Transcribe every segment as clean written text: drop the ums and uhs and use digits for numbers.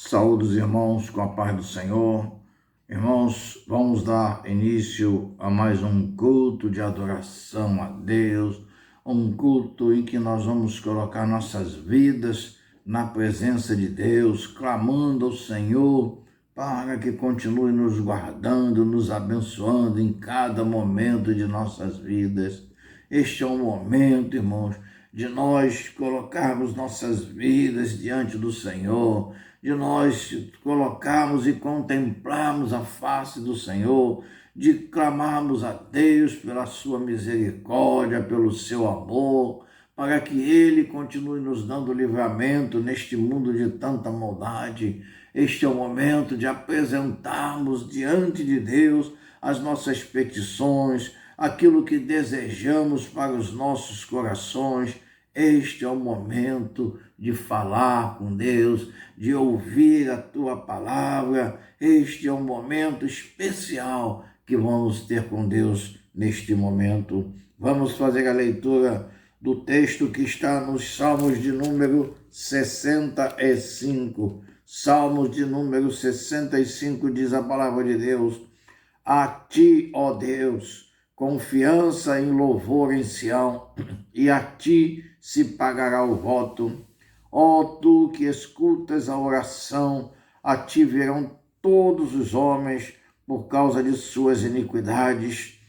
Saúde os irmãos com a paz do Senhor. Irmãos, vamos dar início a mais um culto de adoração a Deus, um culto em que nós vamos colocar nossas vidas na presença de Deus, clamando ao Senhor para que continue nos guardando, nos abençoando em cada momento de nossas vidas. Este é um momento, irmãos, de nós colocarmos nossas vidas diante do Senhor, de nós colocarmos e contemplarmos a face do Senhor, de clamarmos a Deus pela sua misericórdia, pelo seu amor, para que Ele continue nos dando livramento neste mundo de tanta maldade. Este é o momento de apresentarmos diante de Deus as nossas petições, aquilo que desejamos para os nossos corações. Este é o momento de falar com Deus, de ouvir a tua palavra. Este é um momento especial que vamos ter com Deus neste momento. Vamos fazer a leitura do texto que está nos Salmos de número 65. Salmos de número 65 diz a palavra de Deus: a ti, ó Deus, confiança em louvor em Sião, e a ti se pagará o voto. Ó tu que escutas a oração, a ti virão todos os homens por causa de suas iniquidades.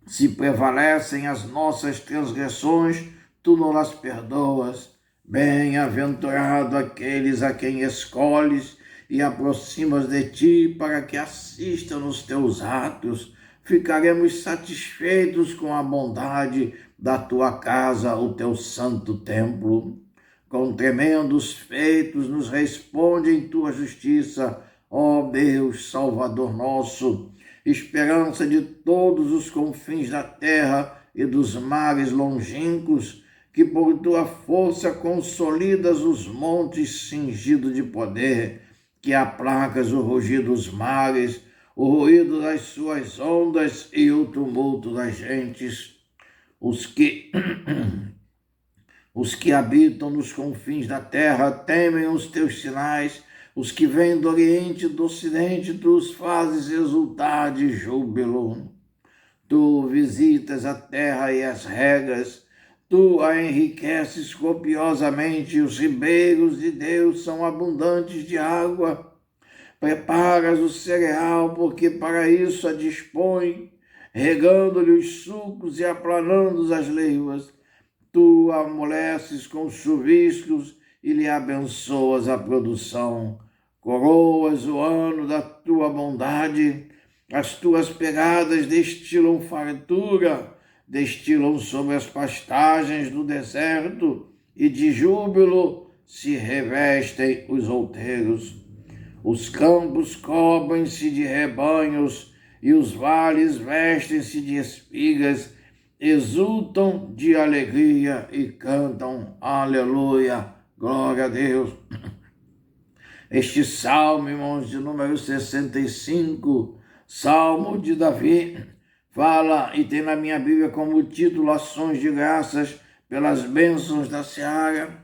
Se prevalecem as nossas transgressões, tu não as perdoas. Bem-aventurado aqueles a quem escolhes e aproximas de ti para que assistam nos teus atos. Ficaremos satisfeitos com a bondade da tua casa, o teu santo templo. Com tremendos feitos nos responde em tua justiça, ó Deus, Salvador nosso, esperança de todos os confins da terra e dos mares longínquos, que por tua força consolidas os montes cingidos de poder, que aplacas o rugir dos mares, o ruído das suas ondas e o tumulto das gentes. Os que habitam nos confins da terra temem os teus sinais, os que vêm do oriente e do ocidente, tu os fazes exultar de júbilo. Tu visitas a terra e as regas, tu a enriqueces copiosamente, os ribeiros de Deus são abundantes de água. Preparas o cereal, porque para isso a dispõe, regando-lhe os sucos e aplanando as leivas. Tu a amoleces com chuviscos e lhe abençoas a produção. Coroas o ano da tua bondade, as tuas pegadas destilam fartura, destilam sobre as pastagens do deserto, e de júbilo se revestem os outeiros. Os campos cobrem-se de rebanhos e os vales vestem-se de espigas, exultam de alegria e cantam aleluia, glória a Deus. Este salmo, irmãos, de número 65, Salmo de Davi, fala e tem na minha Bíblia como título ações de graças pelas bênçãos da seara.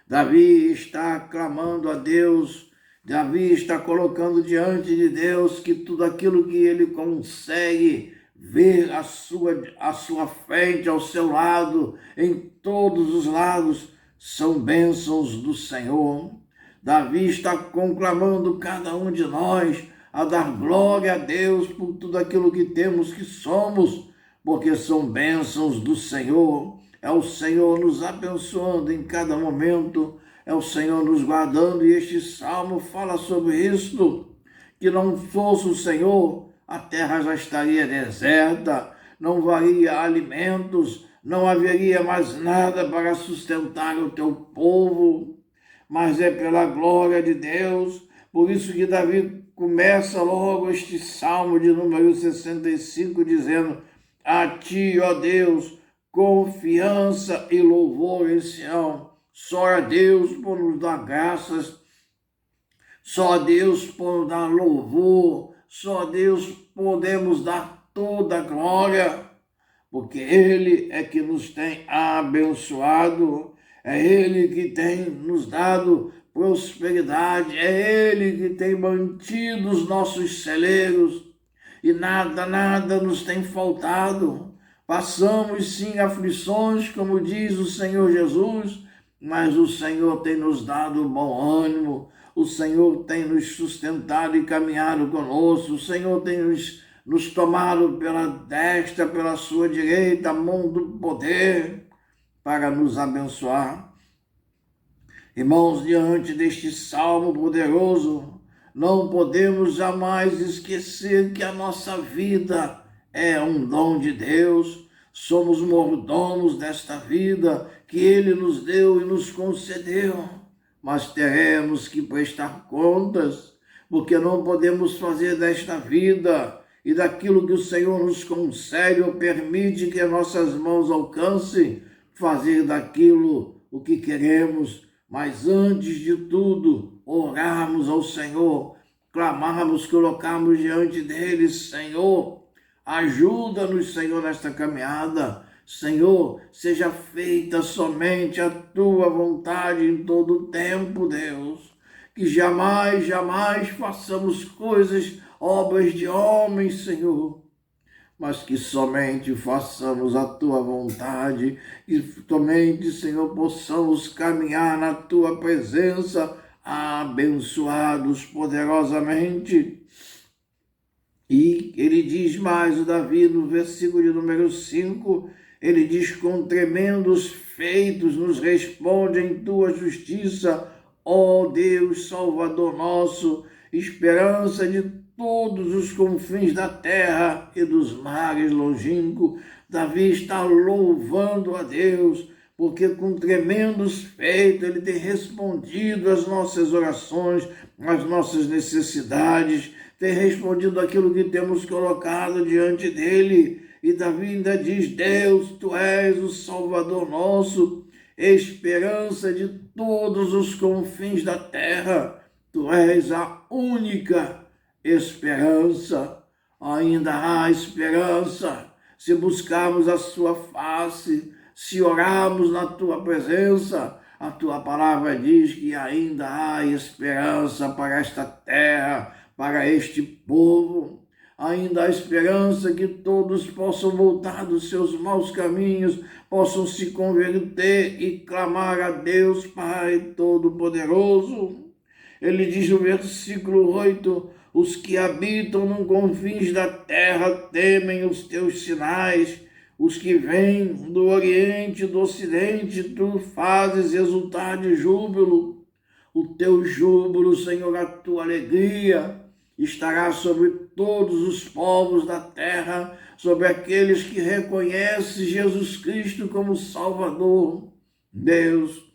Davi está clamando a Deus, Davi está colocando diante de Deus que tudo aquilo que ele consegue ver à sua frente, ao seu lado, em todos os lados, são bênçãos do Senhor. Davi está conclamando cada um de nós a dar glória a Deus por tudo aquilo que temos, que somos, porque são bênçãos do Senhor. É o Senhor nos abençoando em cada momento, é o Senhor nos guardando, e este salmo fala sobre isso, que não fosse o Senhor, a terra já estaria deserta, não haveria alimentos, não haveria mais nada para sustentar o teu povo, mas é pela glória de Deus. Por isso que Davi começa logo este salmo de número 65 dizendo: a ti, ó Deus, confiança e louvor em Sião. Só a Deus por nos dar graças, só a Deus por nos dar louvor, só a Deus podemos dar toda a glória, porque Ele é que nos tem abençoado, é Ele que tem nos dado prosperidade. É Ele que tem mantido os nossos celeiros e nada nos tem faltado. Passamos sim aflições, como diz o Senhor Jesus, mas o Senhor tem nos dado bom ânimo, o Senhor tem nos sustentado e caminhado conosco, o Senhor tem nos tomado pela destra, pela sua direita, a mão do poder, para nos abençoar. Irmãos, diante deste salmo poderoso, não podemos jamais esquecer que a nossa vida é um dom de Deus. Somos mordomos desta vida que Ele nos deu e nos concedeu. Mas teremos que prestar contas, porque não podemos fazer desta vida e daquilo que o Senhor nos concede ou permite que as nossas mãos alcancem, fazer daquilo o que queremos. Mas antes de tudo, orarmos ao Senhor, clamarmos, colocarmos diante dele: Senhor, ajuda-nos, Senhor, nesta caminhada. Senhor, seja feita somente a tua vontade em todo o tempo, Deus. Que jamais façamos coisas, obras de homens, Senhor, mas que somente façamos a tua vontade e somente, Senhor, possamos caminhar na tua presença, abençoados poderosamente. E ele diz mais, o Davi, no versículo de número 5, ele diz: com tremendos feitos nos responde em tua justiça, ó Deus, Salvador nosso, esperança de todos os confins da terra e dos mares longínquos. Davi está louvando a Deus, porque com tremendos feitos Ele tem respondido às nossas orações, às nossas necessidades, tem respondido aquilo que temos colocado diante dEle. E Davi ainda diz: Deus, Tu és o Salvador nosso, esperança de todos os confins da terra. Tu és a única esperança. Ainda há esperança se buscarmos a sua face, se orarmos na tua presença. A tua palavra diz que ainda há esperança para esta terra, para este povo. Ainda há esperança que todos possam voltar dos seus maus caminhos, possam se converter e clamar a Deus Pai Todo-Poderoso. Ele diz no versículo 8: os que habitam nos confins da terra temem os teus sinais, os que vêm do Oriente e do Ocidente, tu fazes exultar de júbilo. O teu júbilo, Senhor, a tua alegria estará sobre todos os povos da terra, sobre aqueles que reconhecem Jesus Cristo como Salvador. Deus,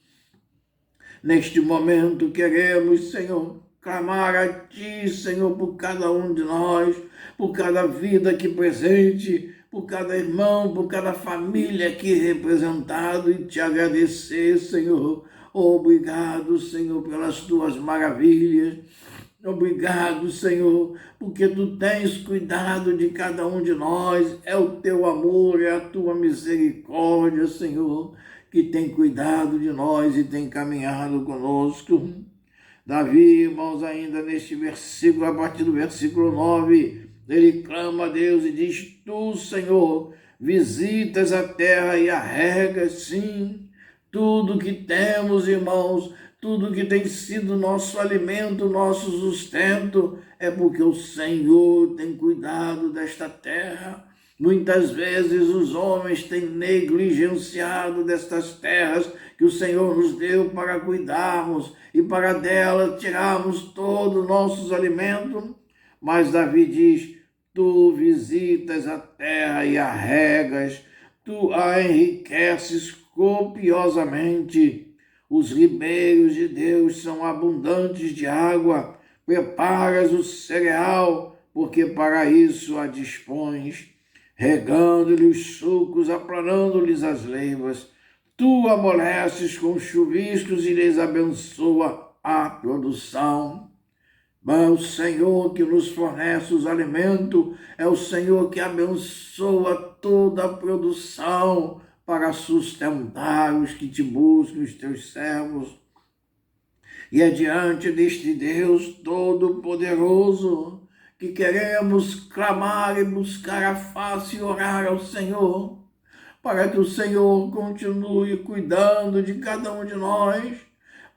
neste momento queremos, Senhor, clamar a Ti, Senhor, por cada um de nós, por cada vida aqui presente, por cada irmão, por cada família aqui representado, e Te agradecer, Senhor. Obrigado, Senhor, pelas Tuas maravilhas. Obrigado, Senhor, porque Tu tens cuidado de cada um de nós. É o Teu amor, é a Tua misericórdia, Senhor, que tem cuidado de nós e tem caminhado conosco. Davi, irmãos, ainda neste versículo, a partir do versículo 9, ele clama a Deus e diz: Tu, Senhor, visitas a terra e a regas, sim, tudo que temos, irmãos, tudo que tem sido nosso alimento, nosso sustento, é porque o Senhor tem cuidado desta terra. Muitas vezes os homens têm negligenciado destas terras que o Senhor nos deu para cuidarmos e para dela tirarmos todos os nossos alimentos. Mas Davi diz: Tu visitas a terra e a regas, tu a enriqueces copiosamente. Os ribeiros de Deus são abundantes de água. Preparas o cereal, porque para isso a dispões. Regando-lhe os sulcos, aplanando-lhes as leivas. Tu amoleces com chuviscos e lhes abençoa a produção. É o Senhor que nos fornece os alimentos, é o Senhor que abençoa toda a produção para sustentar os que te buscam, os teus servos. E é diante deste Deus Todo-Poderoso que queremos clamar e buscar a face e orar ao Senhor, para que o Senhor continue cuidando de cada um de nós,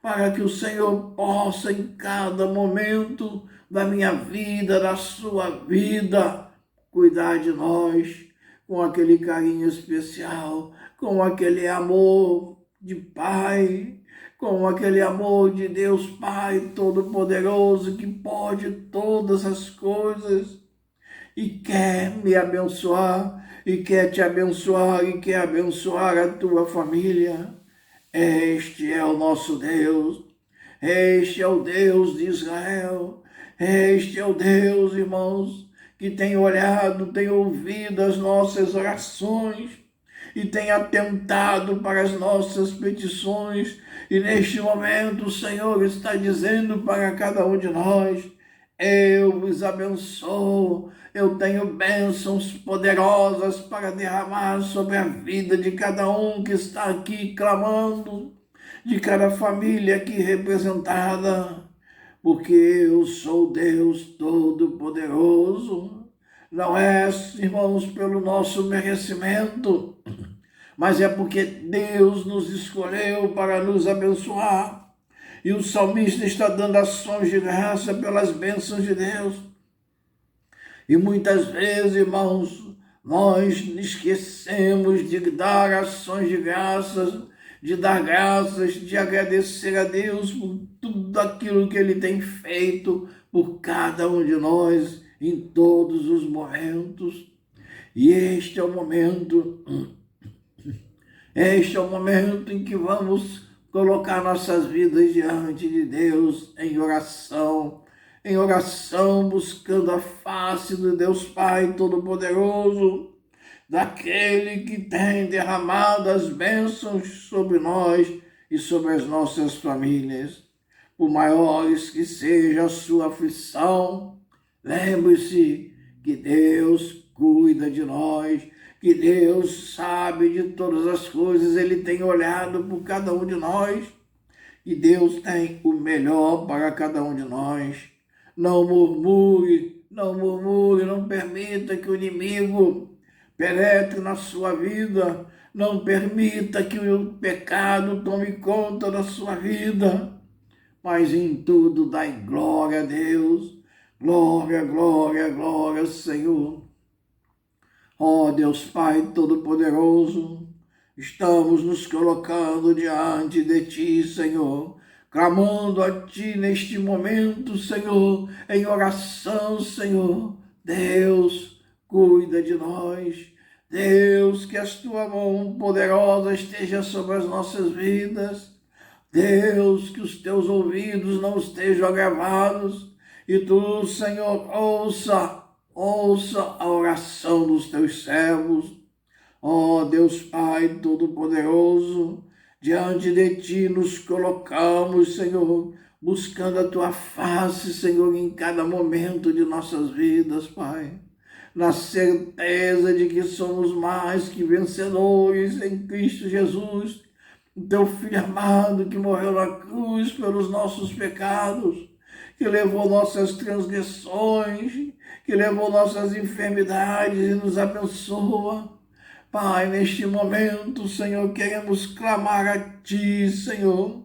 para que o Senhor possa em cada momento da minha vida, da sua vida, cuidar de nós com aquele carinho especial, com aquele amor de Pai, com aquele amor de Deus Pai Todo-Poderoso, que pode todas as coisas e quer me abençoar, e quer te abençoar, e quer abençoar a tua família. Este é o nosso Deus, este é o Deus de Israel, este é o Deus, irmãos, que tem olhado, tem ouvido as nossas orações e tem atentado para as nossas petições. E neste momento o Senhor está dizendo para cada um de nós: eu vos abençoo, eu tenho bênçãos poderosas para derramar sobre a vida de cada um que está aqui clamando, de cada família aqui representada, porque eu sou Deus Todo-Poderoso. Não é, irmãos, pelo nosso merecimento, mas é porque Deus nos escolheu para nos abençoar. E o salmista está dando ações de graça pelas bênçãos de Deus. E muitas vezes, irmãos, nós esquecemos de dar ações de graças, de dar graças, de agradecer a Deus por tudo aquilo que Ele tem feito por cada um de nós em todos os momentos. E este é o momento em que vamos colocar nossas vidas diante de Deus em oração, buscando a face do Deus Pai Todo-Poderoso, daquele que tem derramado as bênçãos sobre nós e sobre as nossas famílias. Por maiores que seja a sua aflição, lembre-se que Deus cuida de nós, que Deus sabe de todas as coisas, Ele tem olhado por cada um de nós e Deus tem o melhor para cada um de nós. Não murmure, não permita que o inimigo penetre na sua vida, não permita que o pecado tome conta da sua vida, mas em tudo dai glória a Deus, glória, glória, glória, Senhor. Ó Deus Pai Todo-Poderoso, estamos nos colocando diante de Ti, Senhor, clamando a Ti neste momento, Senhor, em oração, Senhor. Deus, cuida de nós. Deus, que a Tua mão poderosa esteja sobre as nossas vidas. Deus, que os Teus ouvidos não estejam agravados e Tu, Senhor, ouça a oração dos Teus servos. Ó Deus Pai Todo-Poderoso, diante de Ti nos colocamos, Senhor, buscando a Tua face, Senhor, em cada momento de nossas vidas, Pai, na certeza de que somos mais que vencedores em Cristo Jesus, o Teu Filho amado que morreu na cruz pelos nossos pecados, que levou nossas transgressões, que levou nossas enfermidades e nos abençoa. Pai, neste momento, Senhor, queremos clamar a Ti, Senhor.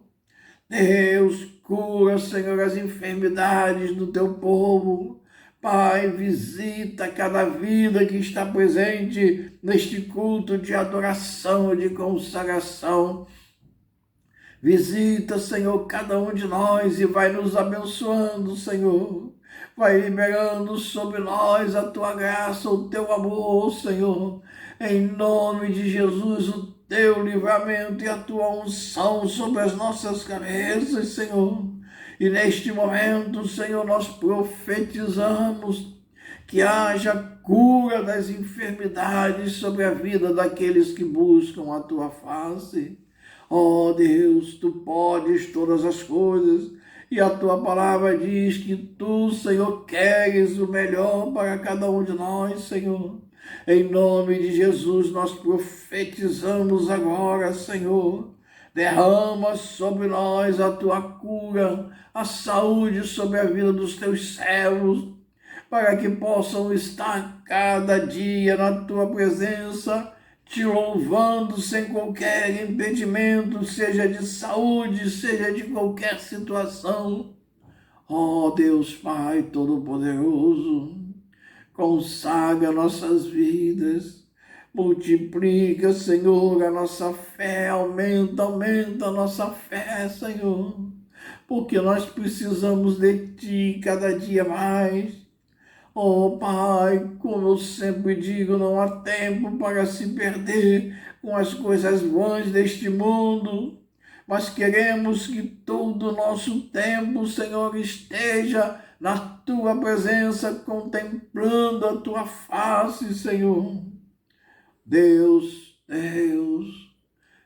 Deus, cura, Senhor, as enfermidades do Teu povo. Pai, visita cada vida que está presente neste culto de adoração, de consagração. Visita, Senhor, cada um de nós e vai nos abençoando, Senhor. Vai liberando sobre nós a Tua graça, o Teu amor, Senhor. Em nome de Jesus, o Teu livramento e a Tua unção sobre as nossas cabeças, Senhor. E neste momento, Senhor, nós profetizamos que haja cura das enfermidades sobre a vida daqueles que buscam a Tua face. Ó Deus, Tu podes todas as coisas e a Tua palavra diz que Tu, Senhor, queres o melhor para cada um de nós, Senhor. Em nome de Jesus, nós profetizamos agora, Senhor, Derrama sobre nós a tua cura, a saúde sobre a vida dos teus servos, para que possam estar cada dia na tua presença, te louvando sem qualquer impedimento, seja de saúde, seja de qualquer situação. Ó Deus Pai Todo-Poderoso, consagra nossas vidas, multiplica, Senhor, a nossa fé, aumenta a nossa fé, Senhor, porque nós precisamos de Ti cada dia mais. Oh Pai, como eu sempre digo, não há tempo para se perder com as coisas vãs deste mundo, mas queremos que todo o nosso tempo, Senhor, esteja na Tua presença, contemplando a Tua face, Senhor. Deus,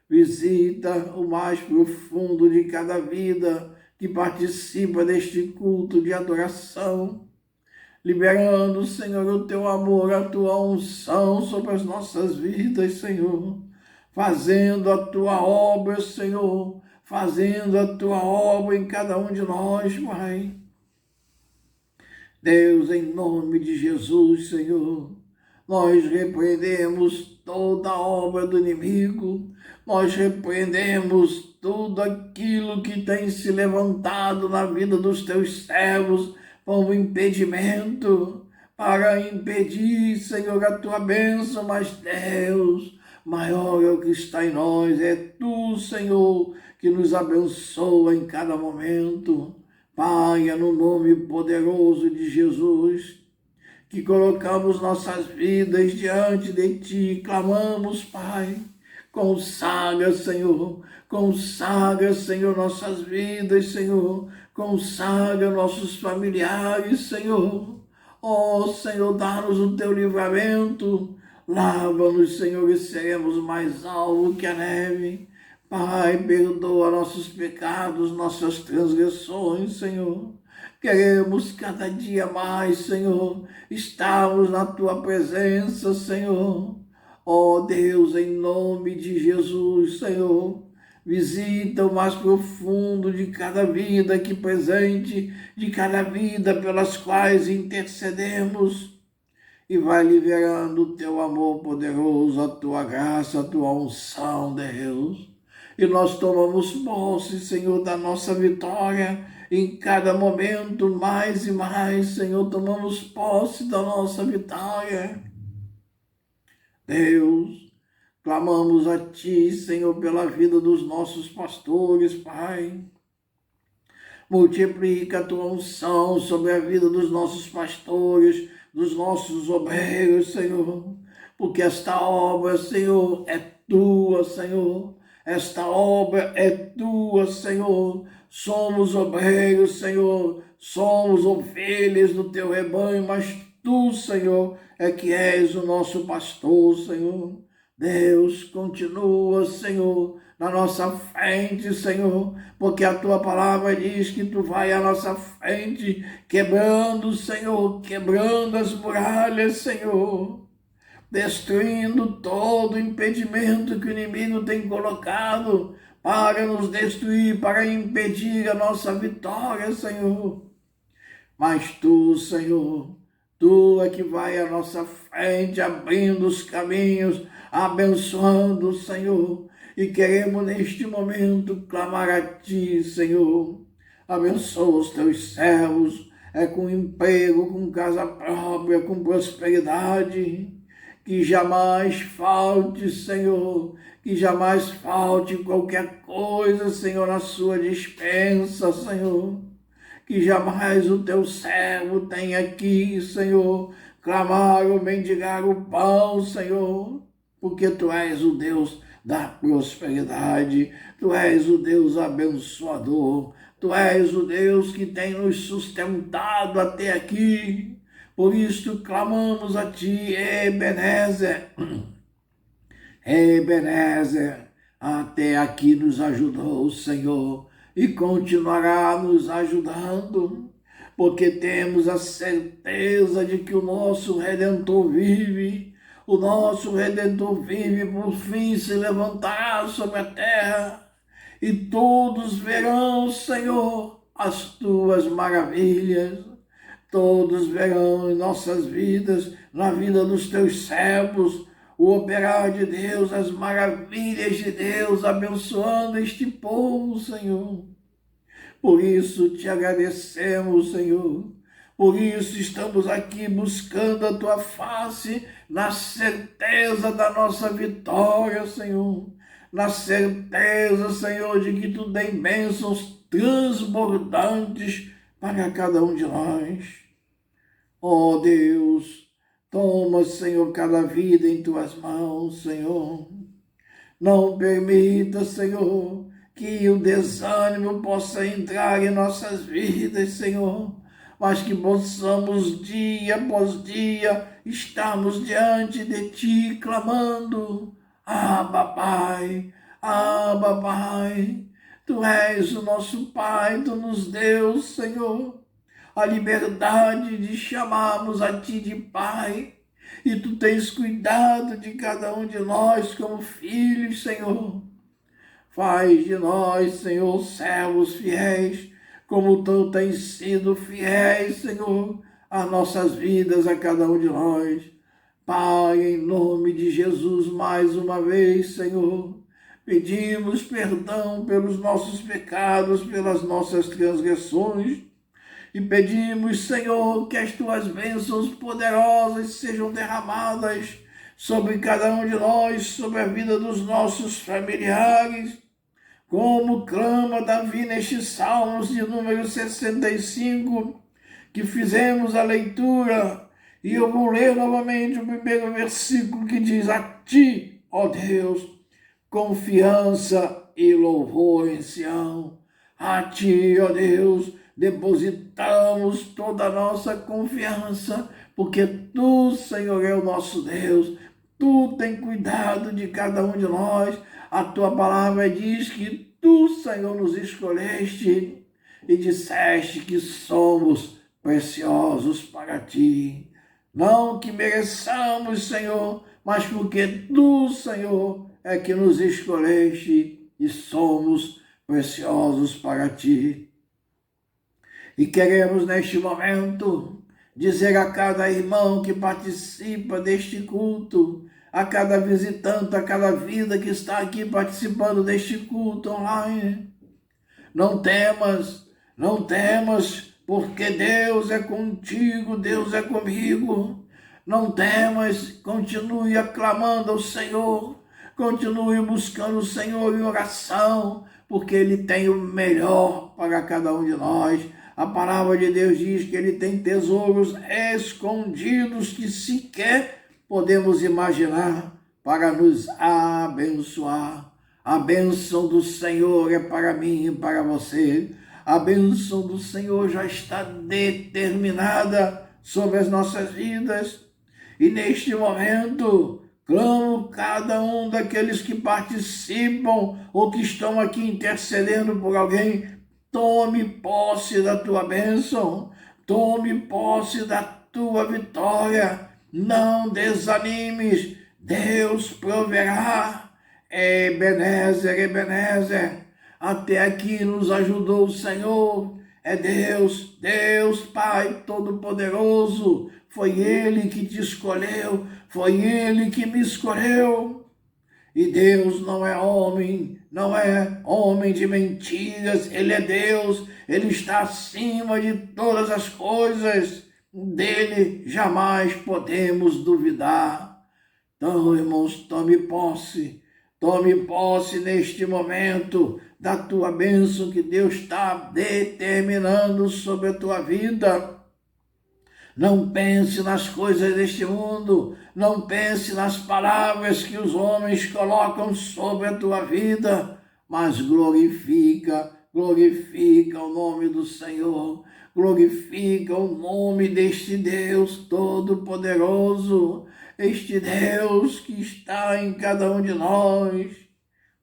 visita o mais profundo de cada vida que participa deste culto de adoração, liberando, Senhor, o Teu amor, a Tua unção sobre as nossas vidas, Senhor, fazendo a Tua obra, Senhor, fazendo a Tua obra em cada um de nós, Pai. Deus, em nome de Jesus, Senhor, nós repreendemos toda a obra do inimigo, nós repreendemos tudo aquilo que tem se levantado na vida dos Teus servos como impedimento, para impedir, Senhor, a Tua bênção, mas Deus, maior é o que está em nós, é Tu, Senhor, que nos abençoa em cada momento. Pai, é no nome poderoso de Jesus que colocamos nossas vidas diante de Ti, clamamos, Pai, consagra, Senhor, nossas vidas, Senhor, consagra nossos familiares, Senhor. Ó Senhor, dá-nos o Teu livramento, lava-nos, Senhor, e seremos mais alvos que a neve. Pai, perdoa nossos pecados, nossas transgressões, Senhor. Queremos cada dia mais, Senhor, estarmos na Tua presença, Senhor. Ó Deus, em nome de Jesus, Senhor, visita o mais profundo de cada vida aqui presente, de cada vida pelas quais intercedemos, e vai liberando o Teu amor poderoso, a Tua graça, a Tua unção, Deus. E nós tomamos posse, Senhor, da nossa vitória em cada momento, mais e mais, Senhor, tomamos posse da nossa vitória. Deus, clamamos a Ti, Senhor, pela vida dos nossos pastores, Pai. Multiplica a Tua unção sobre a vida dos nossos pastores, dos nossos obreiros, Senhor, porque esta obra, Senhor, é Tua, Senhor. Esta obra é Tua, Senhor. Somos obreiros, Senhor. Somos ovelhas do Teu rebanho, mas Tu, Senhor, é que és o nosso pastor, Senhor. Deus, continua, Senhor, na nossa frente, Senhor, porque a Tua palavra diz que Tu vai à nossa frente, quebrando, Senhor, quebrando as muralhas, Senhor, destruindo todo impedimento que o inimigo tem colocado para nos destruir, para impedir a nossa vitória, Senhor. Mas Tu, Senhor, Tu é que vai à nossa frente, abrindo os caminhos, abençoando, Senhor. E queremos neste momento clamar a Ti, Senhor. Abençoa os Teus servos, com emprego, com casa própria, com prosperidade. Que jamais falte, Senhor, que jamais falte qualquer coisa, Senhor, na sua despensa, Senhor. Que jamais o Teu servo tenha aqui, Senhor, clamar ou mendigar o pão, Senhor, porque Tu és o Deus da prosperidade, Tu és o Deus abençoador, Tu és o Deus que tem nos sustentado até aqui. Por isso clamamos a Ti, Ebenezer, Ebenezer, até aqui nos ajudou, Senhor, e continuará nos ajudando, porque temos a certeza de que o nosso Redentor vive, por fim se levantará sobre a terra, e todos verão, Senhor, as tuas maravilhas. Todos verão em nossas vidas, na vida dos teus servos, o operar de Deus, as maravilhas de Deus, abençoando este povo, Senhor. Por isso te agradecemos, Senhor. Por isso estamos aqui buscando a tua face, na certeza da nossa vitória, Senhor. Na certeza, Senhor, de que tu tem bênçãos transbordantes para cada um de nós. Ó Deus, toma, Senhor, cada vida em tuas mãos, Senhor. Não permita, Senhor, que o desânimo possa entrar em nossas vidas, Senhor, mas que possamos dia após dia estarmos diante de Ti clamando: Abba, Pai, Abba, Pai. Tu és o nosso Pai, Tu nos deu, Senhor, a liberdade de chamarmos a Ti de Pai. E Tu tens cuidado de cada um de nós como filhos, Senhor. Faz de nós, Senhor, servos fiéis, como Tu tens sido fiéis, Senhor, às nossas vidas, a cada um de nós. Pai, em nome de Jesus, mais uma vez, Senhor, pedimos perdão pelos nossos pecados, pelas nossas transgressões, e pedimos, Senhor, que as Tuas bênçãos poderosas sejam derramadas sobre cada um de nós, sobre a vida dos nossos familiares, como clama Davi nestes Salmos de número 65, que fizemos a leitura, e eu vou ler novamente o primeiro versículo que diz: A Ti, ó Deus, confiança e louvor em Sião. A Ti, ó Deus, depositamos toda a nossa confiança, porque Tu, Senhor, é o nosso Deus. Tu tem cuidado de cada um de nós. A Tua palavra diz que Tu, Senhor, nos escolheste e disseste que somos preciosos para Ti. Não que mereçamos, Senhor, mas porque Tu, Senhor, é que nos escolheste e somos preciosos para Ti. E queremos neste momento dizer a cada irmão que participa deste culto, a cada visitante, a cada vida que está aqui participando deste culto online: não temas, não temas, porque Deus é contigo, Deus é comigo. Não temas, continue aclamando ao Senhor, continue buscando o Senhor em oração, porque Ele tem o melhor para cada um de nós. A palavra de Deus diz que Ele tem tesouros escondidos que sequer podemos imaginar para nos abençoar. A bênção do Senhor é para mim e para você. A bênção do Senhor já está determinada sobre as nossas vidas. E neste momento, clamo cada um daqueles que participam ou que estão aqui intercedendo por alguém: tome posse da tua bênção, tome posse da tua vitória. Não desanimes, Deus proverá. Ebenezer, Ebenezer, até aqui nos ajudou o Senhor. É Deus, Deus Pai Todo-Poderoso. Foi Ele que te escolheu, foi Ele que me escolheu. E Deus não é homem de mentiras. Ele é Deus, Ele está acima de todas as coisas. Dele jamais podemos duvidar. Então, irmãos, tome posse neste momento da tua bênção que Deus está determinando sobre a tua vida. Não pense nas coisas deste mundo, não pense nas palavras que os homens colocam sobre a tua vida, mas glorifica o nome do Senhor, glorifica o nome deste Deus Todo-Poderoso, este Deus que está em cada um de nós.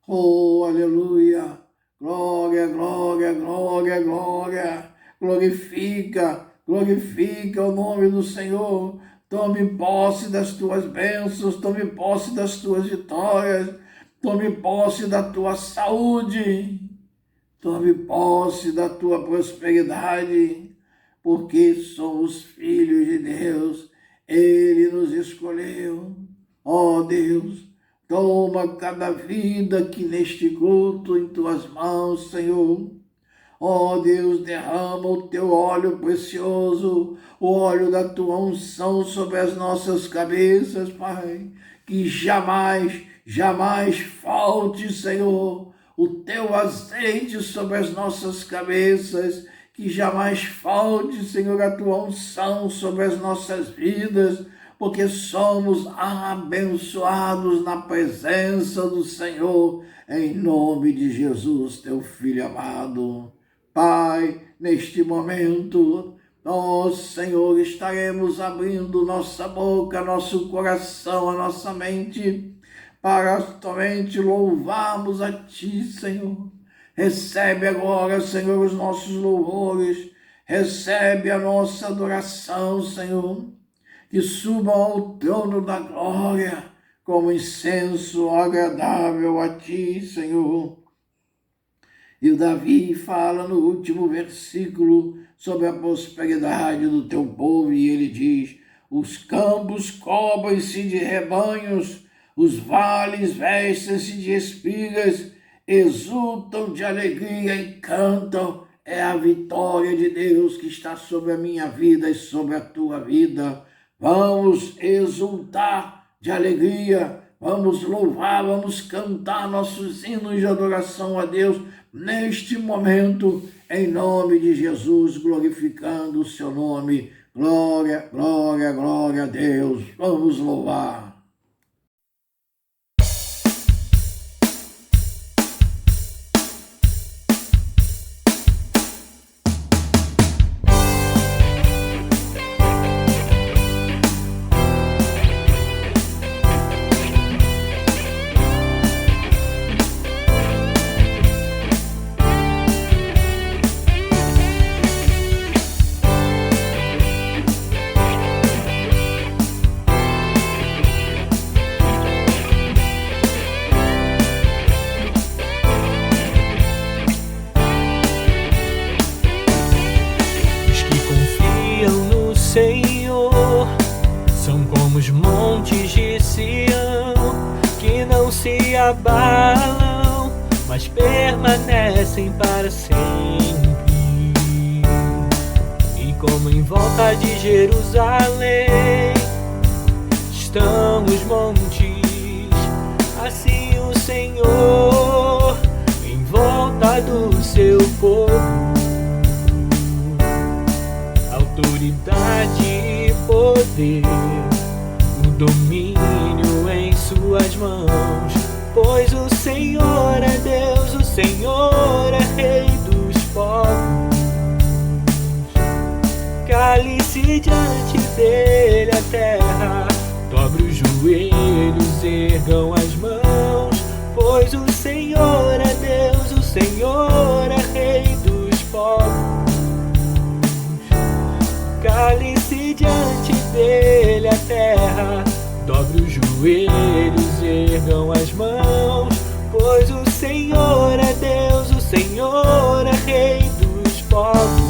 Oh, aleluia! Glória, glória, glória, glória! Glorifica o nome do Senhor. Tome posse das tuas bênçãos, tome posse das tuas vitórias, tome posse da tua saúde. Tome posse da tua prosperidade, porque somos filhos de Deus. Ele nos escolheu. Ó Deus, toma cada vida aqui neste culto em tuas mãos, Senhor. Ó Deus, derrama o teu óleo precioso, o óleo da tua unção sobre as nossas cabeças, Pai. Que jamais, jamais falte, Senhor, o teu azeite sobre as nossas cabeças. Que jamais falte, Senhor, a tua unção sobre as nossas vidas, porque somos abençoados na presença do Senhor, em nome de Jesus, teu Filho amado. Pai, neste momento, nós, Senhor, estaremos abrindo nossa boca, nosso coração, a nossa mente, para somente louvarmos a Ti, Senhor. Recebe agora, Senhor, os nossos louvores, recebe a nossa adoração, Senhor, que subam ao trono da glória como incenso agradável a Ti, Senhor. E o Davi fala no último versículo sobre a prosperidade do teu povo, e ele diz: os campos cobrem-se de rebanhos, os vales vestem-se de espigas, exultam de alegria e cantam. É a vitória de Deus que está sobre a minha vida e sobre a tua vida. Vamos exultar de alegria, vamos louvar, vamos cantar nossos hinos de adoração a Deus neste momento, em nome de Jesus, glorificando o seu nome. Glória, glória, glória a Deus. Vamos louvar. Senhor, são como os montes de Sião, que não se abalam, mas permanecem para sempre. E como em volta de Jerusalém estão os montes, assim o Senhor em volta do seu povo. Autoridade e poder, o domínio em suas mãos, pois o Senhor é Deus, o Senhor é Rei dos povos. Cale-se diante dele a terra, dobre os joelhos, ergam as mãos, pois o Senhor é Deus, o Senhor é Rei dos povos. Cale-se diante dele a terra, dobre os joelhos, ergam as mãos, pois o Senhor é Deus, o Senhor é Rei dos povos.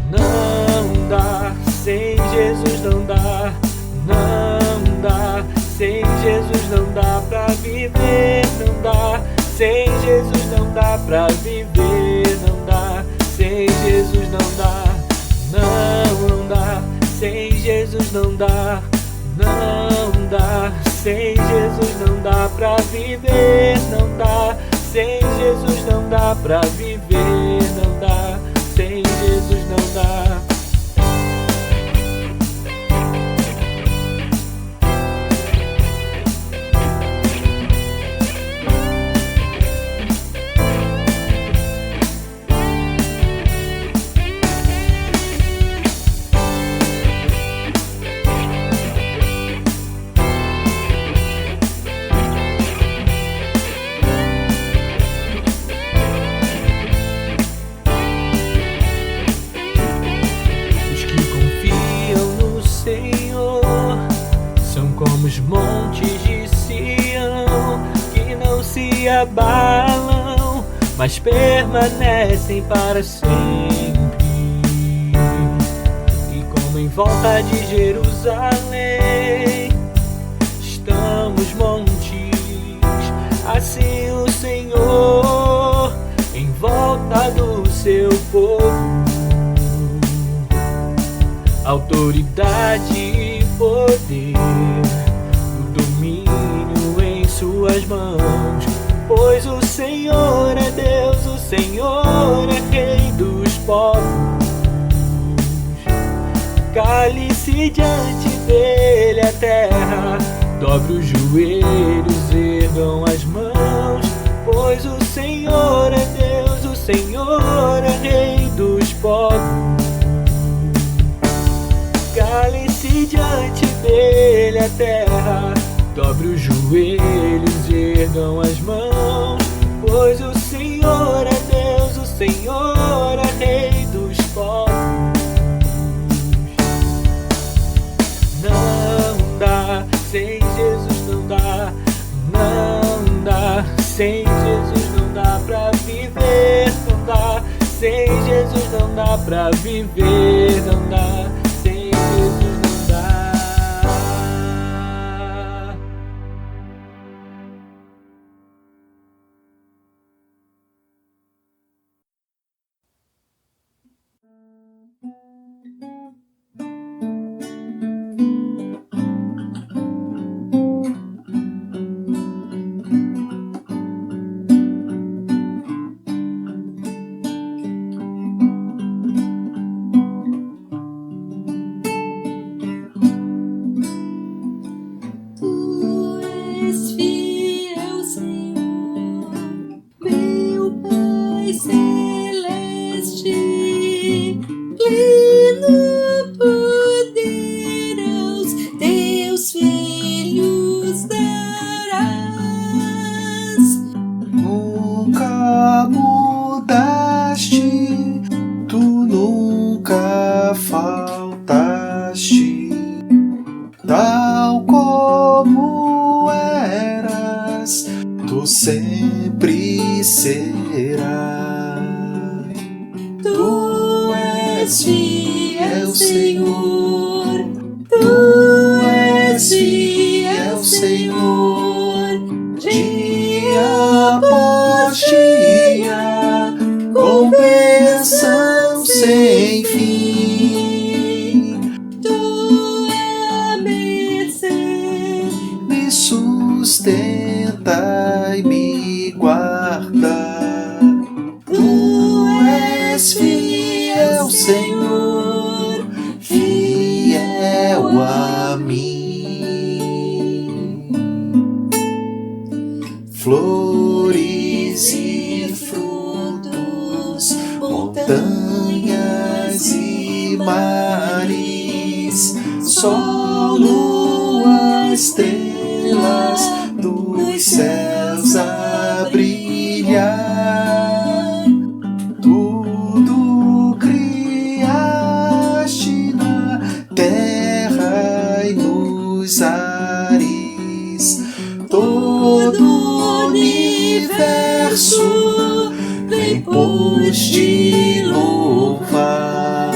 Não dá, sem Jesus não dá, não dá, sem Jesus não dá pra viver, não dá, sem Jesus não dá pra viver, não dá. Sem Jesus não dá, não dá, sem Jesus não dá, não dá, sem Jesus não dá pra viver, não dá, sem Jesus não dá pra viver, não dá, sem Jesus não dá. abalam, mas permanecem para sempre. E como em volta de Jerusalém estão os montes, assim o Senhor em volta do seu povo. Autoridade e poder, o domínio em suas mãos, pois o Senhor é Deus, o Senhor é Rei dos povos. Cale-se diante dele a terra, dobre os joelhos, ergam as mãos, pois o Senhor é Deus, o Senhor é Rei dos povos. Cale-se diante dele a terra, dobre os joelhos, ergam as mãos, pois o Senhor é Deus, o Senhor é Rei dos povos. Não dá, sem Jesus não dá, não dá, sem Jesus não dá pra viver, não dá, sem Jesus não dá pra viver, não dá. Nunca mudaste, tu nunca faltaste, tal como eras, tu sempre serás. Tu és fiel, Senhor, tu és fiel, Senhor, dia após dia, com bênção sem fim. Tua mercê me sustenta e me guarda. Tu és fiel, Senhor, fiel a mim. Flores e frutos, montanhas e mares, sol, lua, estrelas dos céus a brilhar. Tudo criaste na terra e nos ares, todo o universo vem pois te louvar.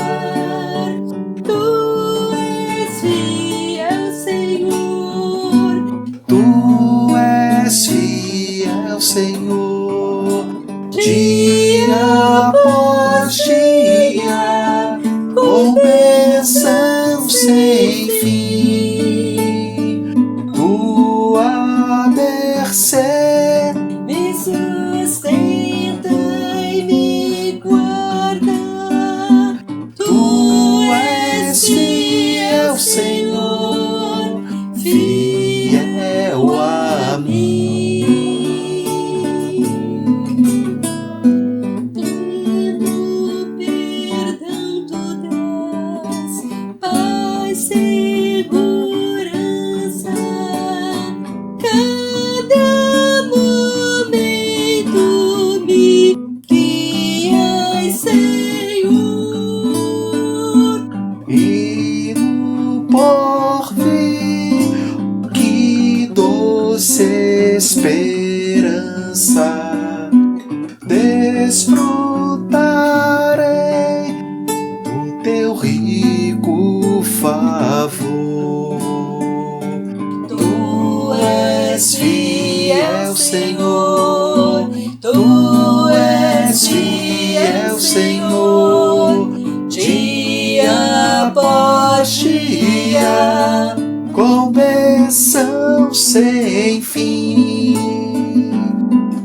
Tu és fiel, Senhor, tu és fiel, Senhor, dia após dia, com bênção sem fim. Tua mercê me sustenta e me guarda. o Senhor, dia após dia, com bênção sem fim.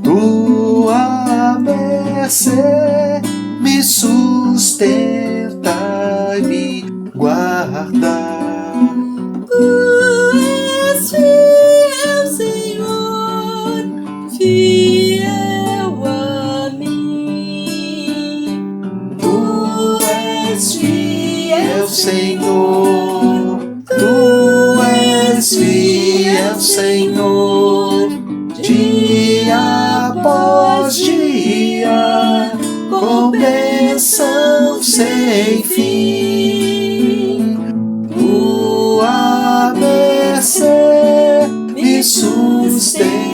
Tua mercê me sustenta e me guarda. És fiel, Senhor, fiel a mim. Tu és fiel, Senhor. Tu és fiel, Senhor. Dia após dia, com bênção sem fim. Tua mercê me sustenta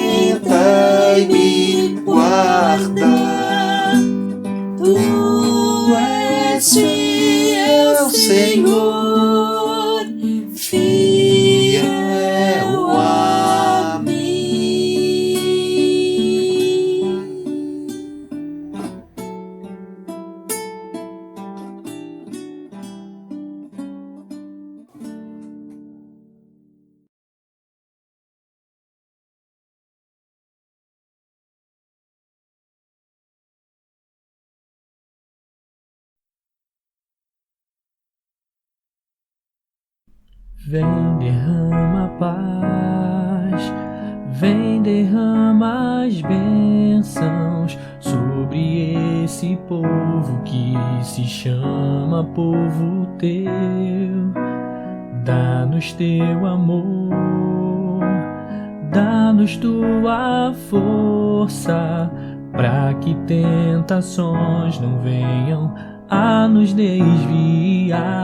e me guarda. Tu és fiel, Senhor, fiel a mim. Vem, derrama paz, vem, derrama as bênçãos sobre esse povo que se chama povo teu. Dá-nos teu amor, dá-nos tua força, para que tentações não venham a nos desviar.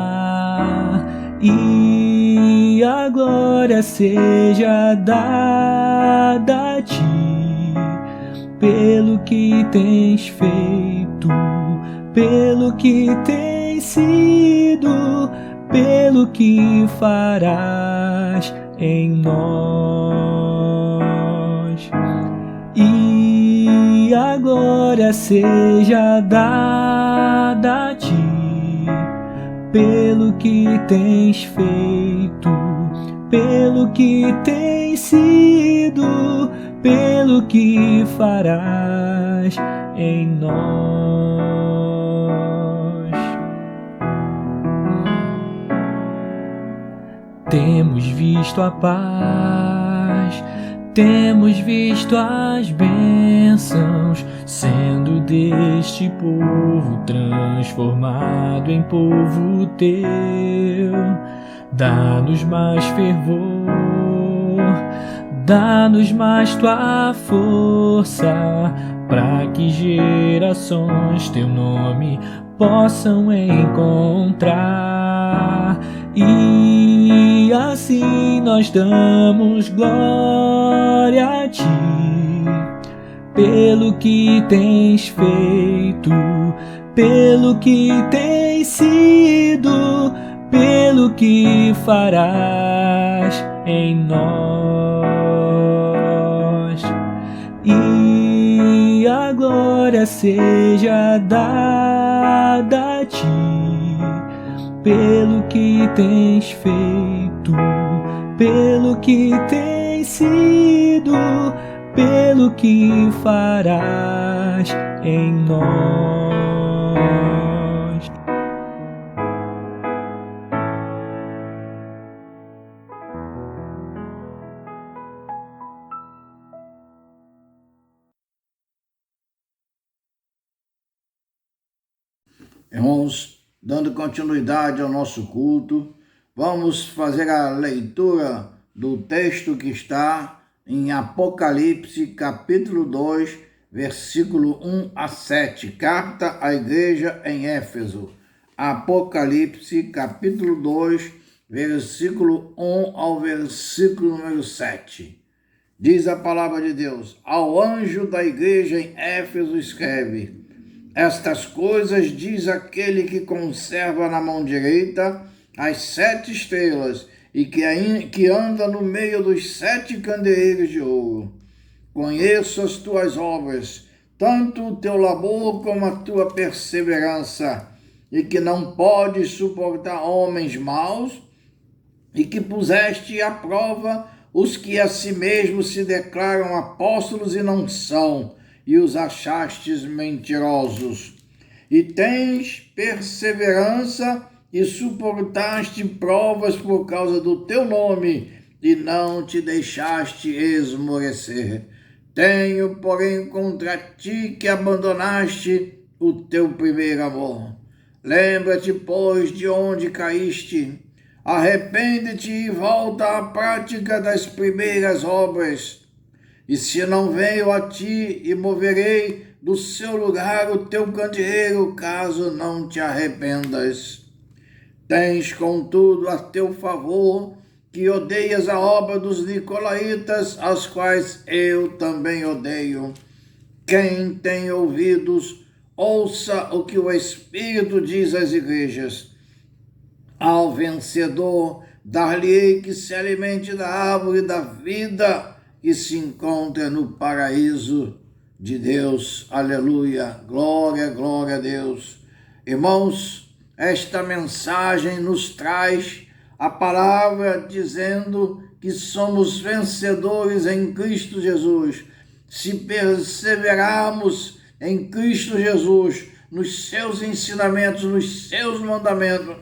E a glória seja dada a ti, pelo que tens feito, pelo que tens sido, pelo que farás em nós. E a glória seja dada a ti, pelo que tens feito, pelo que tens sido, pelo que farás em nós. Temos visto a paz, temos visto as bênçãos, sendo deste povo transformado em povo teu. Dá-nos mais fervor, dá-nos mais tua força, para que gerações teu nome possam encontrar. E assim nós damos glória a ti, pelo que tens feito, pelo que tens sido, pelo que farás em nós. E a glória seja dada a ti, pelo que tens feito, pelo que tens sido, pelo que farás em nós. Irmãos, dando continuidade ao nosso culto, vamos fazer a leitura do texto que está em Apocalipse, capítulo 2, versículo 1 a 7, carta à igreja em Éfeso. Apocalipse, capítulo 2, versículo 1 ao versículo número 7. Diz a palavra de Deus: ao anjo da igreja em Éfeso escreve: estas coisas diz aquele que conserva na mão direita as 7 estrelas e que anda no meio dos 7 candeeiros de ouro. Conheço as tuas obras, tanto o teu labor como a tua perseverança, e que não podes suportar homens maus, e que puseste à prova os que a si mesmos se declaram apóstolos e não são, e os achastes mentirosos. E tens perseverança e suportaste provas por causa do teu nome, e não te deixaste esmorecer. Tenho, porém, contra ti que abandonaste o teu primeiro amor. Lembra-te, pois, de onde caíste. Arrepende-te e volta à prática das primeiras obras. E se não venho a ti e moverei do seu lugar o teu candeeiro, caso não te arrependas. Tens, contudo, a teu favor que odeias a obra dos nicolaítas, as quais eu também odeio. Quem tem ouvidos, ouça o que o Espírito diz às igrejas. Ao vencedor, dar-lhe-ei que se alimente da árvore da vida que se encontra no paraíso de Deus. Aleluia, glória, glória a Deus. Irmãos, esta mensagem nos traz a palavra dizendo que somos vencedores em Cristo Jesus. Se perseverarmos em Cristo Jesus, nos seus ensinamentos, nos seus mandamentos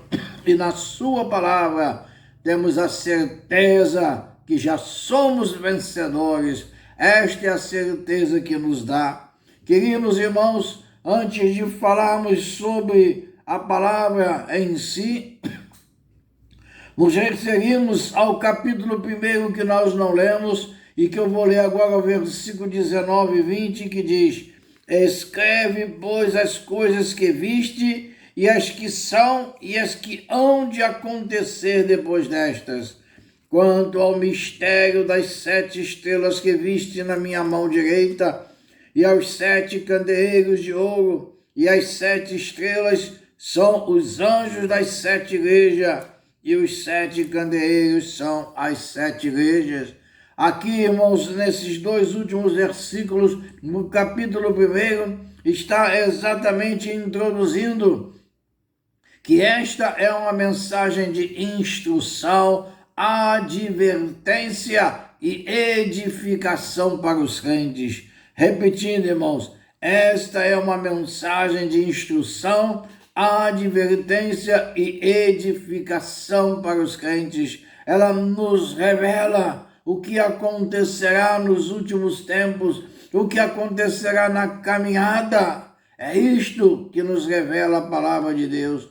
e na sua palavra, temos a certeza que já somos vencedores. Esta é a certeza que nos dá. Queridos irmãos, antes de falarmos sobre a palavra em si, nos referimos ao capítulo 1 que nós não lemos e que eu vou ler agora o versículo 19 e 20, que diz: escreve, pois, as coisas que viste e as que são e as que hão de acontecer depois destas. Quanto ao mistério das 7 estrelas que viste na minha mão direita, e aos 7 candeeiros de ouro, e as 7 estrelas são os anjos das 7 igrejas, e os 7 candeeiros são as 7 igrejas. Aqui, irmãos, nesses 2 últimos versículos, no capítulo 1, está exatamente introduzindo que esta é uma mensagem de instrução, advertência e edificação para os crentes. Repetindo, irmãos, esta é uma mensagem de instrução, advertência e edificação para os crentes. Ela nos revela o que acontecerá nos últimos tempos, o que acontecerá na caminhada. É isto que nos revela a palavra de Deus.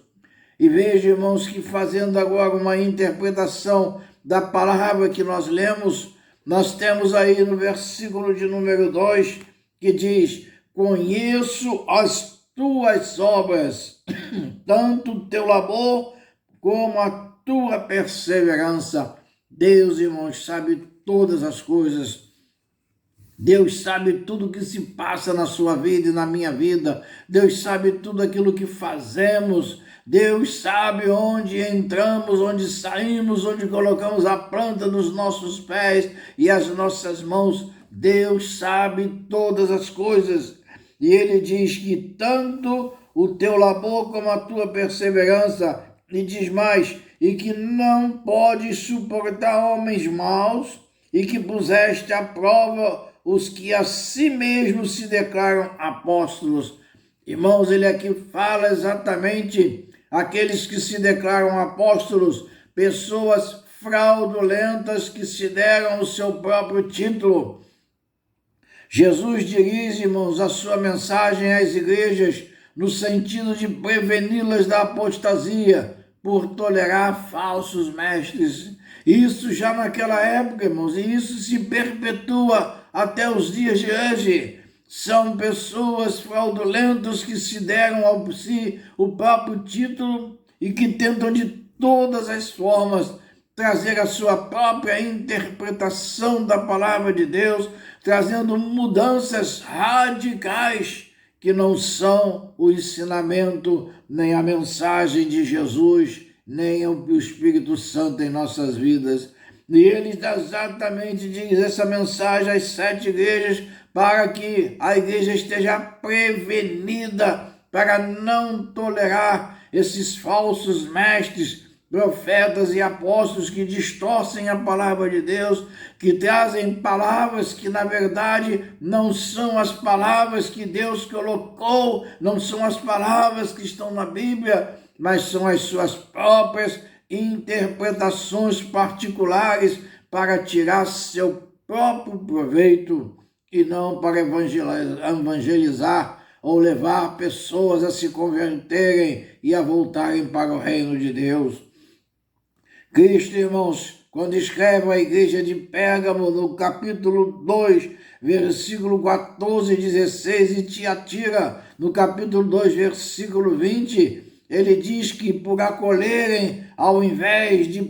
E veja, irmãos, que fazendo agora uma interpretação da palavra que nós lemos, nós temos aí no versículo de número 2, que diz: conheço as tuas obras, tanto o teu labor como a tua perseverança. Deus, irmãos, sabe todas as coisas. Deus sabe tudo que se passa na sua vida e na minha vida. Deus sabe tudo aquilo que fazemos. Deus sabe onde entramos, onde saímos, onde colocamos a planta dos nossos pés e as nossas mãos. Deus sabe todas as coisas. E Ele diz que tanto o teu labor como a tua perseverança, e diz mais, e que não podes suportar homens maus, e que puseste à prova os que a si mesmos se declaram apóstolos. Irmãos, ele aqui fala exatamente aqueles que se declaram apóstolos, pessoas fraudulentas que se deram o seu próprio título. Jesus dirige, irmãos, a sua mensagem às igrejas no sentido de preveni-las da apostasia por tolerar falsos mestres. Isso já naquela época, irmãos, e isso se perpetua até os dias de hoje. São pessoas fraudulentas que se deram ao si o próprio título e que tentam de todas as formas trazer a sua própria interpretação da palavra de Deus, trazendo mudanças radicais que não são o ensinamento, nem a mensagem de Jesus, nem o Espírito Santo em nossas vidas. E ele exatamente diz essa mensagem às 7 igrejas para que a igreja esteja prevenida para não tolerar esses falsos mestres, profetas e apóstolos que distorcem a palavra de Deus, que trazem palavras que na verdade não são as palavras que Deus colocou, não são as palavras que estão na Bíblia, mas são as suas próprias interpretações particulares para tirar seu próprio proveito e não para evangelizar ou levar pessoas a se converterem e a voltarem para o reino de Deus. Cristo, irmãos, quando escreve à igreja de Pérgamo, no capítulo 2, versículo 14 e 16, e Tiatira, no capítulo 2, versículo 20, ele diz que por acolherem, ao invés de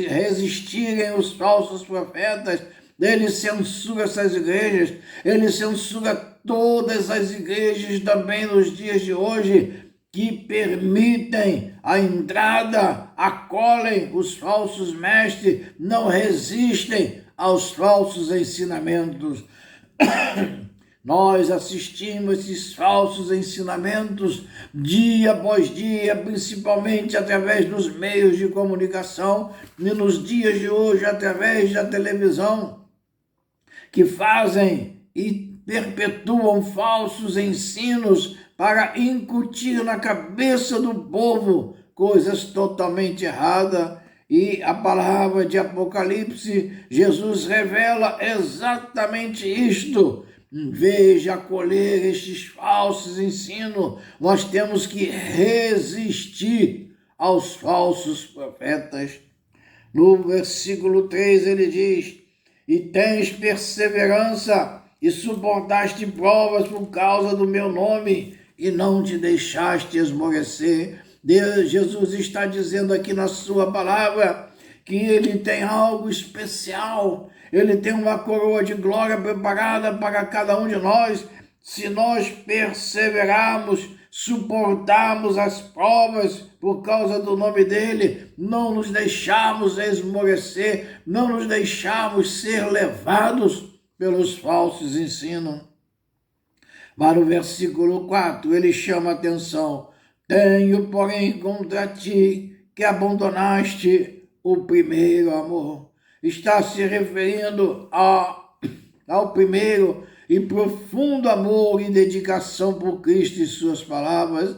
resistirem os falsos profetas, ele censura essas igrejas, ele censura todas as igrejas também nos dias de hoje, que permitem a entrada, acolhem os falsos mestres, não resistem aos falsos ensinamentos. Nós assistimos esses falsos ensinamentos dia após dia, principalmente através dos meios de comunicação e nos dias de hoje através da televisão, que fazem e perpetuam falsos ensinos para incutir na cabeça do povo coisas totalmente erradas. E a palavra de Apocalipse, Jesus revela exatamente isto. Em vez de acolher estes falsos ensinos, nós temos que resistir aos falsos profetas. No versículo 3 ele diz: e tens perseverança e suportaste provas por causa do meu nome e não te deixaste esmorecer. Jesus está dizendo aqui na sua palavra que ele tem algo especial, ele tem uma coroa de glória preparada para cada um de nós, se nós perseverarmos, suportarmos as provas por causa do nome dele, não nos deixarmos esmorecer, não nos deixarmos ser levados pelos falsos ensinos. Para o versículo 4, ele chama a atenção: tenho, porém, contra ti que abandonaste o primeiro amor. Está se referindo ao primeiro e profundo amor e dedicação por Cristo e suas palavras.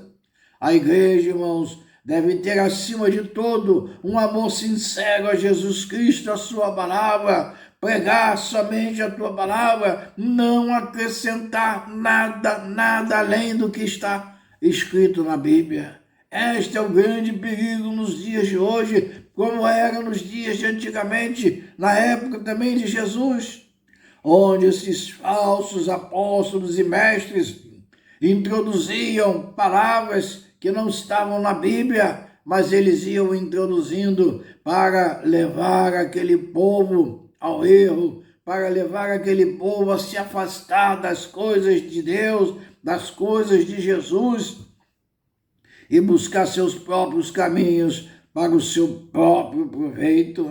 A igreja, irmãos, deve ter acima de tudo um amor sincero a Jesus Cristo, a sua palavra, pregar somente a tua palavra, não acrescentar nada além do que está escrito na Bíblia. Este é o grande perigo nos dias de hoje, como era nos dias de antigamente, na época também de Jesus, onde esses falsos apóstolos e mestres introduziam palavras que não estavam na Bíblia, mas eles iam introduzindo para levar aquele povo ao erro, para levar aquele povo a se afastar das coisas de Deus, das coisas de Jesus e buscar seus próprios caminhos para o seu próprio proveito.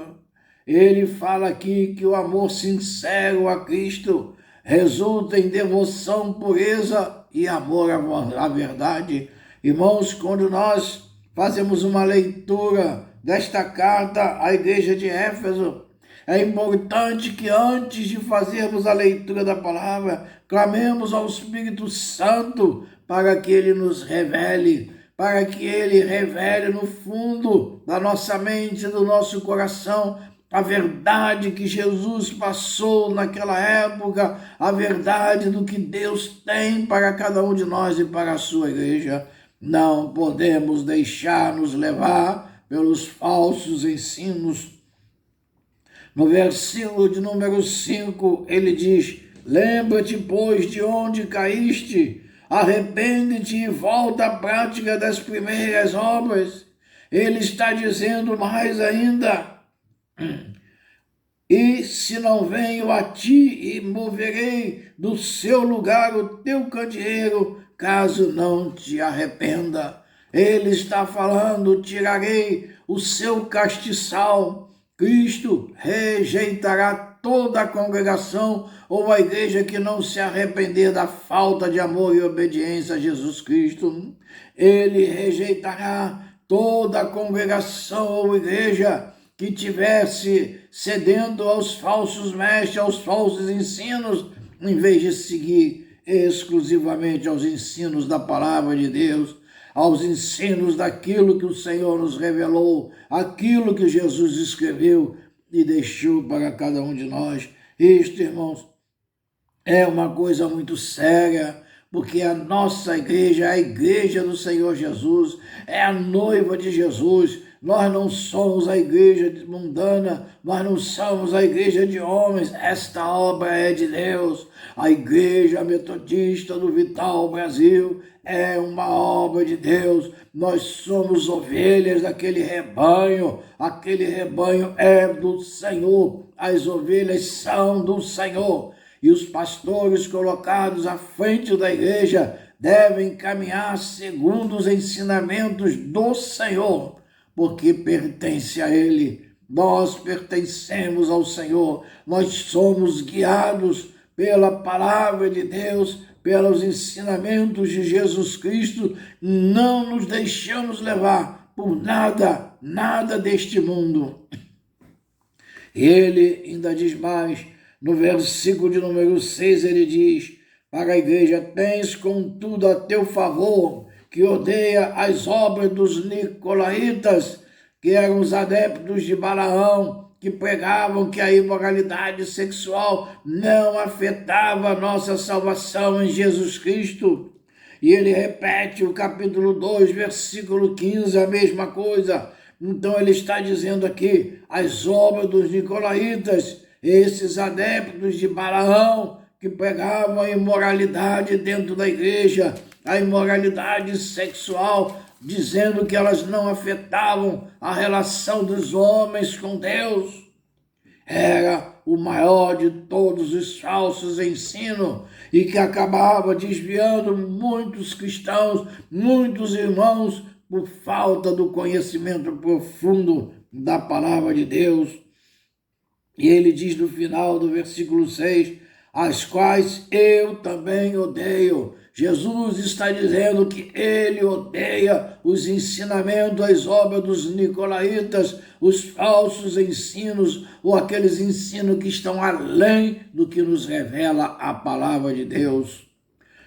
Ele fala aqui que o amor sincero a Cristo resulta em devoção, pureza e amor à verdade. Irmãos, quando nós fazemos uma leitura desta carta à igreja de Éfeso, é importante que antes de fazermos a leitura da palavra, clamemos ao Espírito Santo para que ele nos revele, para que ele revele no fundo da nossa mente, do nosso coração, a verdade que Jesus passou naquela época, a verdade do que Deus tem para cada um de nós e para a sua igreja. Não podemos deixar nos levar pelos falsos ensinos. No versículo de número 5, ele diz: lembra-te, pois, de onde caíste, arrepende-te e volta à prática das primeiras obras. Ele está dizendo mais ainda: e se não venho a ti e moverei do seu lugar o teu candeeiro, caso não te arrependa. Ele está falando: tirarei o seu castiçal. Cristo rejeitará toda a congregação ou a igreja que não se arrepender da falta de amor e obediência a Jesus Cristo. Ele rejeitará toda a congregação ou igreja que tivesse cedendo aos falsos mestres, aos falsos ensinos, em vez de seguir exclusivamente aos ensinos da palavra de Deus, aos ensinos daquilo que o Senhor nos revelou, aquilo que Jesus escreveu e deixou para cada um de nós. Isto, irmãos, é uma coisa muito séria, porque a nossa igreja é a igreja do Senhor Jesus, é a noiva de Jesus. Nós não somos a igreja mundana, nós não somos a igreja de homens, esta obra é de Deus. A igreja metodista do Vital Brasil é uma obra de Deus. Nós somos ovelhas daquele rebanho, aquele rebanho é do Senhor, as ovelhas são do Senhor. E os pastores colocados à frente da igreja devem caminhar segundo os ensinamentos do Senhor, porque pertence a Ele. Nós pertencemos ao Senhor, nós somos guiados pela palavra de Deus, pelos ensinamentos de Jesus Cristo, não nos deixamos levar por nada deste mundo. Ele ainda diz mais, no versículo de número 6, ele diz, para a igreja, tens contudo a teu favor, que odeia as obras dos nicolaítas, que eram os adeptos de Balaão, que pregavam que a imoralidade sexual não afetava a nossa salvação em Jesus Cristo. E ele repete o capítulo 2, versículo 15, a mesma coisa. Então ele está dizendo aqui, as obras dos nicolaítas, esses adeptos de Balaão, que pregavam a imoralidade dentro da igreja, a imoralidade sexual, dizendo que elas não afetavam a relação dos homens com Deus. Era o maior de todos os falsos ensinos e que acabava desviando muitos cristãos, muitos irmãos, por falta do conhecimento profundo da palavra de Deus. E ele diz no final do versículo 6, as quais eu também odeio. Jesus está dizendo que ele odeia os ensinamentos, as obras dos nicolaítas, os falsos ensinos, ou aqueles ensinos que estão além do que nos revela a palavra de Deus.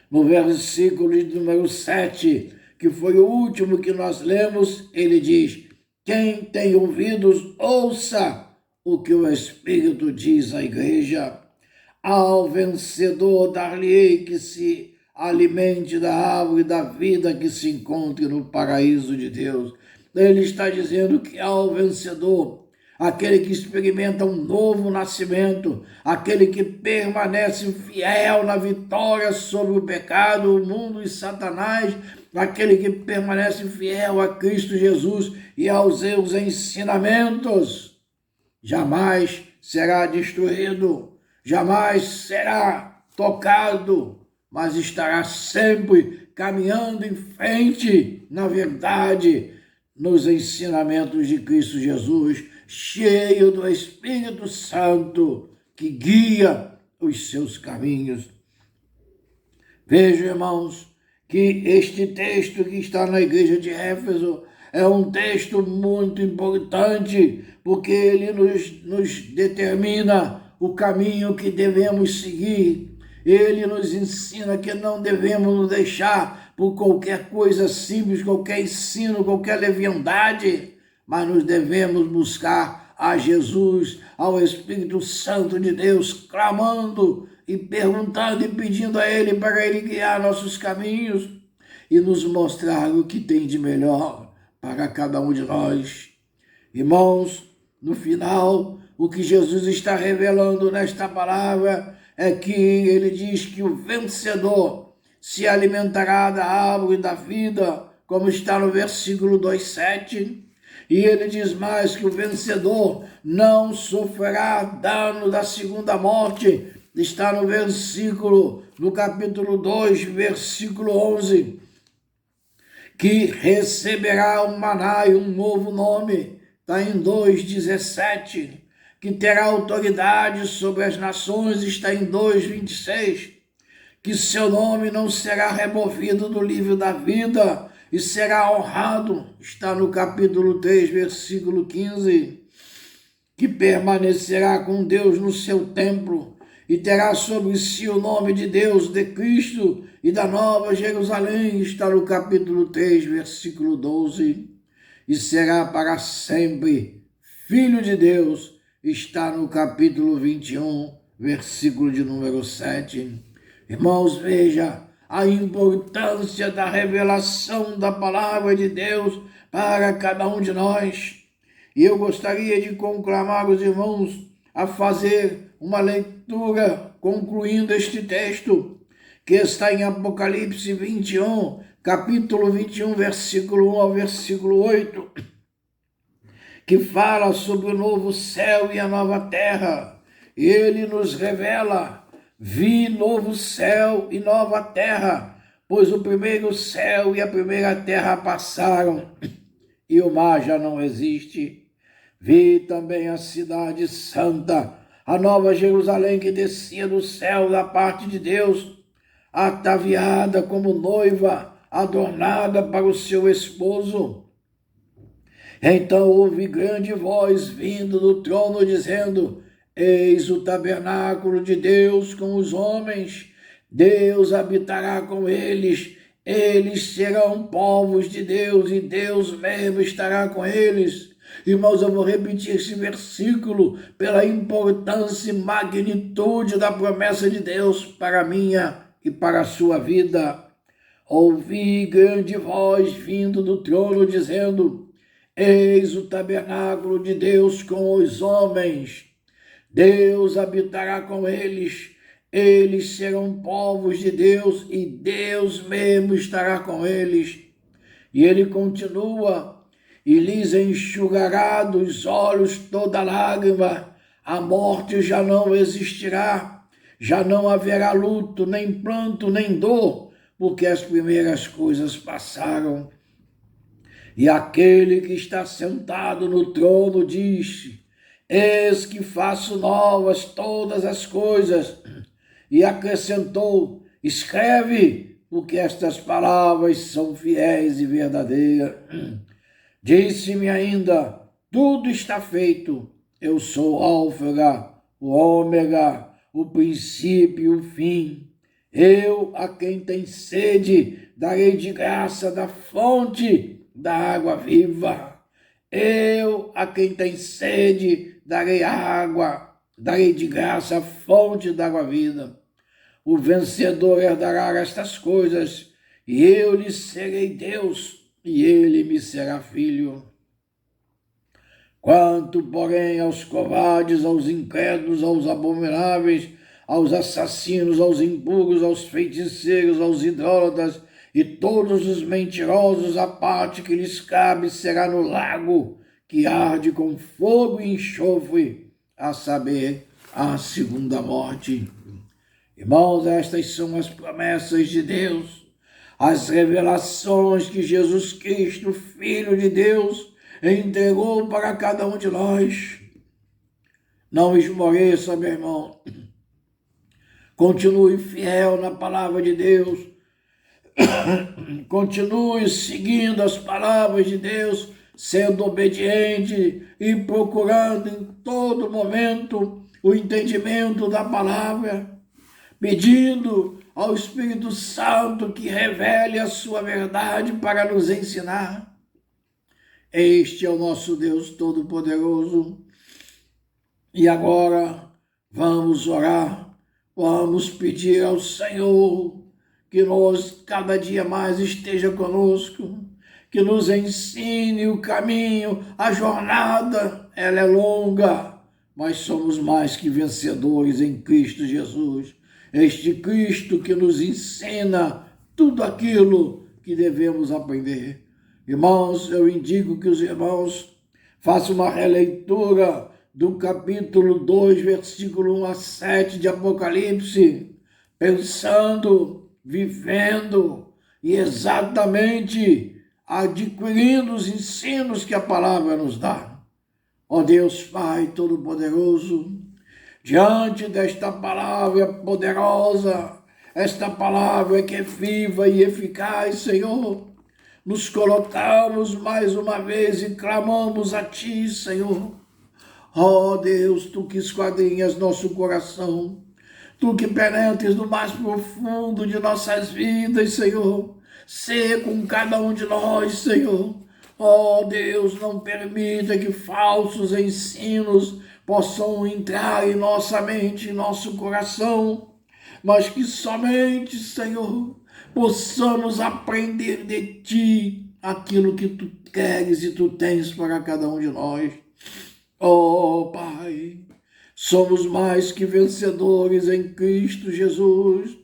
No versículo de número 7, que foi o último que nós lemos, ele diz, quem tem ouvidos, ouça o que o Espírito diz à igreja. Ao vencedor dar-lhe-ei que se alimente da árvore da vida que se encontre no paraíso de Deus. Ele está dizendo que ao vencedor, aquele que experimenta um novo nascimento, aquele que permanece fiel na vitória sobre o pecado, o mundo e Satanás, aquele que permanece fiel a Cristo Jesus e aos seus ensinamentos, jamais será destruído, jamais será tocado, mas estará sempre caminhando em frente, na verdade, nos ensinamentos de Cristo Jesus, cheio do Espírito Santo, que guia os seus caminhos. Vejam, irmãos, que este texto que está na igreja de Éfeso é um texto muito importante, porque ele nos determina o caminho que devemos seguir. Ele nos ensina que não devemos nos deixar por qualquer coisa simples, qualquer ensino, qualquer leviandade, mas nos devemos buscar a Jesus, ao Espírito Santo de Deus, clamando e perguntando e pedindo a Ele para Ele guiar nossos caminhos e nos mostrar o que tem de melhor para cada um de nós. Irmãos, no final, o que Jesus está revelando nesta palavra é que ele diz que o vencedor se alimentará da árvore da vida, como está no versículo 2:7. E ele diz mais que o vencedor não sofrerá dano da segunda morte. Está no capítulo 2, versículo 11. Que receberá um maná e um novo nome. Está em 2:17. que terá autoridade sobre as nações, está em 2:26, que seu nome não será removido do livro da vida e será honrado, está no capítulo 3, versículo 15, que permanecerá com Deus no seu templo e terá sobre si o nome de Deus, de Cristo e da Nova Jerusalém, está no capítulo 3, versículo 12, e será para sempre Filho de Deus, está no capítulo 21, versículo de número 7. Irmãos, veja a importância da revelação da palavra de Deus para cada um de nós. E eu gostaria de conclamar os irmãos a fazer uma leitura concluindo este texto, que está em Apocalipse 21, capítulo 21, versículo 1 ao versículo 8, que fala sobre o novo céu e a nova terra. Ele nos revela: vi novo céu e nova terra, pois o primeiro céu e a primeira terra passaram, e o mar já não existe. Vi também a cidade santa, a nova Jerusalém, que descia do céu da parte de Deus, ataviada como noiva, adornada para o seu esposo. Então houve grande voz vindo do trono, dizendo: eis o tabernáculo de Deus com os homens, Deus habitará com eles, eles serão povos de Deus e Deus mesmo estará com eles. Irmãos, eu vou repetir esse versículo pela importância e magnitude da promessa de Deus para a minha e para a sua vida. Ouvi grande voz vindo do trono, dizendo: eis o tabernáculo de Deus com os homens, Deus habitará com eles, eles serão povos de Deus e Deus mesmo estará com eles. E ele continua: e lhes enxugará dos olhos toda lágrima, a morte já não existirá, já não haverá luto, nem pranto, nem dor, porque as primeiras coisas passaram. E aquele que está sentado no trono disse: eis que faço novas todas as coisas. E acrescentou: escreve, porque estas palavras são fiéis e verdadeiras. Disse-me ainda: tudo está feito. Eu sou o Alfa, o Ômega, o princípio e o fim. Eu, a quem tem sede, darei de graça da fonte da água viva. Eu, a quem tem sede, darei água, darei de graça a fonte da água viva. O vencedor herdará estas coisas, e eu lhe serei Deus, e ele me será filho. Quanto, porém, aos covardes, aos incrédulos, aos abomináveis, aos assassinos, aos impuros, aos feiticeiros, aos idólatras e todos os mentirosos, a parte que lhes cabe será no lago que arde com fogo e enxofre, a saber, a segunda morte. Irmãos, estas são as promessas de Deus, as revelações que Jesus Cristo, Filho de Deus, entregou para cada um de nós. Não esmoreça, meu irmão. Continue fiel na palavra de Deus. Continue seguindo as palavras de Deus, sendo obediente e procurando em todo momento o entendimento da palavra, pedindo ao Espírito Santo que revele a sua verdade para nos ensinar. Este é o nosso Deus Todo-Poderoso. E agora vamos orar, vamos pedir ao Senhor que nós cada dia mais esteja conosco, que nos ensine o caminho, a jornada, ela é longa, mas somos mais que vencedores em Cristo Jesus. Este Cristo que nos ensina tudo aquilo que devemos aprender. Irmãos, eu indico que os irmãos façam uma releitura do capítulo 2, versículo 1 a 7 de Apocalipse, pensando, vivendo e exatamente adquirindo os ensinos que a palavra nos dá. Ó Deus Pai Todo-Poderoso, diante desta palavra poderosa, esta palavra que é viva e eficaz, Senhor, nos colocamos mais uma vez e clamamos a Ti, Senhor. Ó Deus, Tu que esquadrinhas nosso coração, Tu que penetres no mais profundo de nossas vidas, Senhor, sê com cada um de nós, Senhor. Ó Deus, não permita que falsos ensinos possam entrar em nossa mente, em nosso coração, mas que somente, Senhor, possamos aprender de Ti aquilo que Tu queres e Tu tens para cada um de nós. Ó Pai, somos mais que vencedores em Cristo Jesus.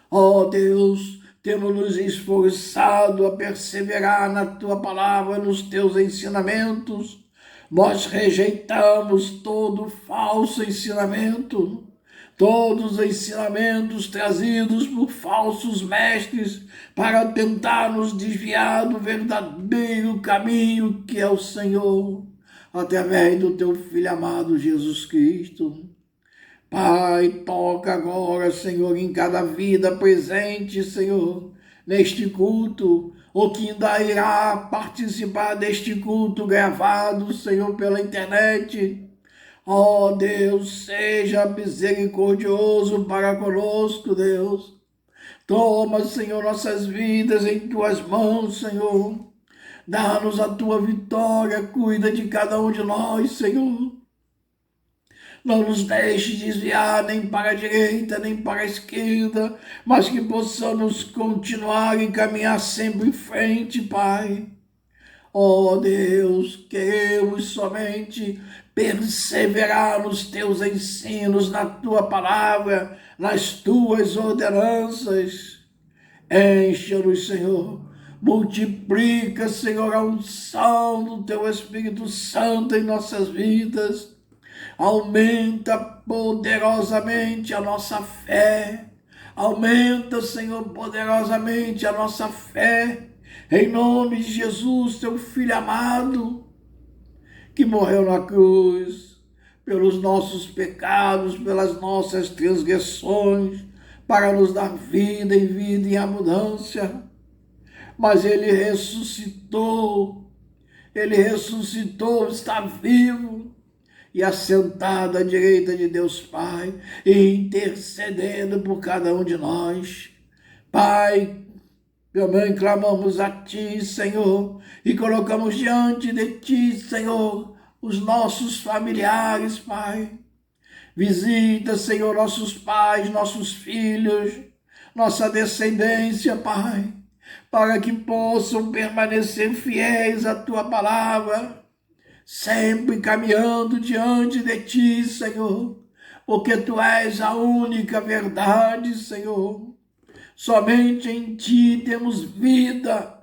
Ó Deus, temos nos esforçado a perseverar na Tua palavra, nos Teus ensinamentos. Nós rejeitamos todo falso ensinamento, todos os ensinamentos trazidos por falsos mestres para tentar nos desviar do verdadeiro caminho que é o Senhor, através do Teu Filho amado Jesus Cristo. Pai, toca agora, Senhor, em cada vida presente, Senhor, neste culto, ou que ainda irá participar deste culto gravado, Senhor, pela internet. Ó Deus, seja misericordioso para conosco, Deus. Toma, Senhor, nossas vidas em Tuas mãos, Senhor. Dá-nos a Tua vitória, cuida de cada um de nós, Senhor. Não nos deixe desviar nem para a direita, nem para a esquerda, mas que possamos continuar e caminhar sempre em frente, Pai. Ó Deus, queremos somente perseverar nos Teus ensinos, na Tua palavra, nas Tuas ordenanças. Encha-nos, Senhor. Multiplica, Senhor, a unção do Teu Espírito Santo em nossas vidas. Aumenta poderosamente a nossa fé. Aumenta, Senhor, poderosamente a nossa fé. Em nome de Jesus, Teu Filho amado, que morreu na cruz pelos nossos pecados, pelas nossas transgressões, para nos dar vida e vida em abundância. Mas Ele ressuscitou, está vivo e assentado à direita de Deus Pai, e intercedendo por cada um de nós. Pai, também clamamos a Ti, Senhor, e colocamos diante de Ti, Senhor, os nossos familiares, Pai. Visita, Senhor, nossos pais, nossos filhos, nossa descendência, Pai, para que possam permanecer fiéis à Tua palavra, sempre caminhando diante de Ti, Senhor, porque Tu és a única verdade, Senhor. Somente em Ti temos vida,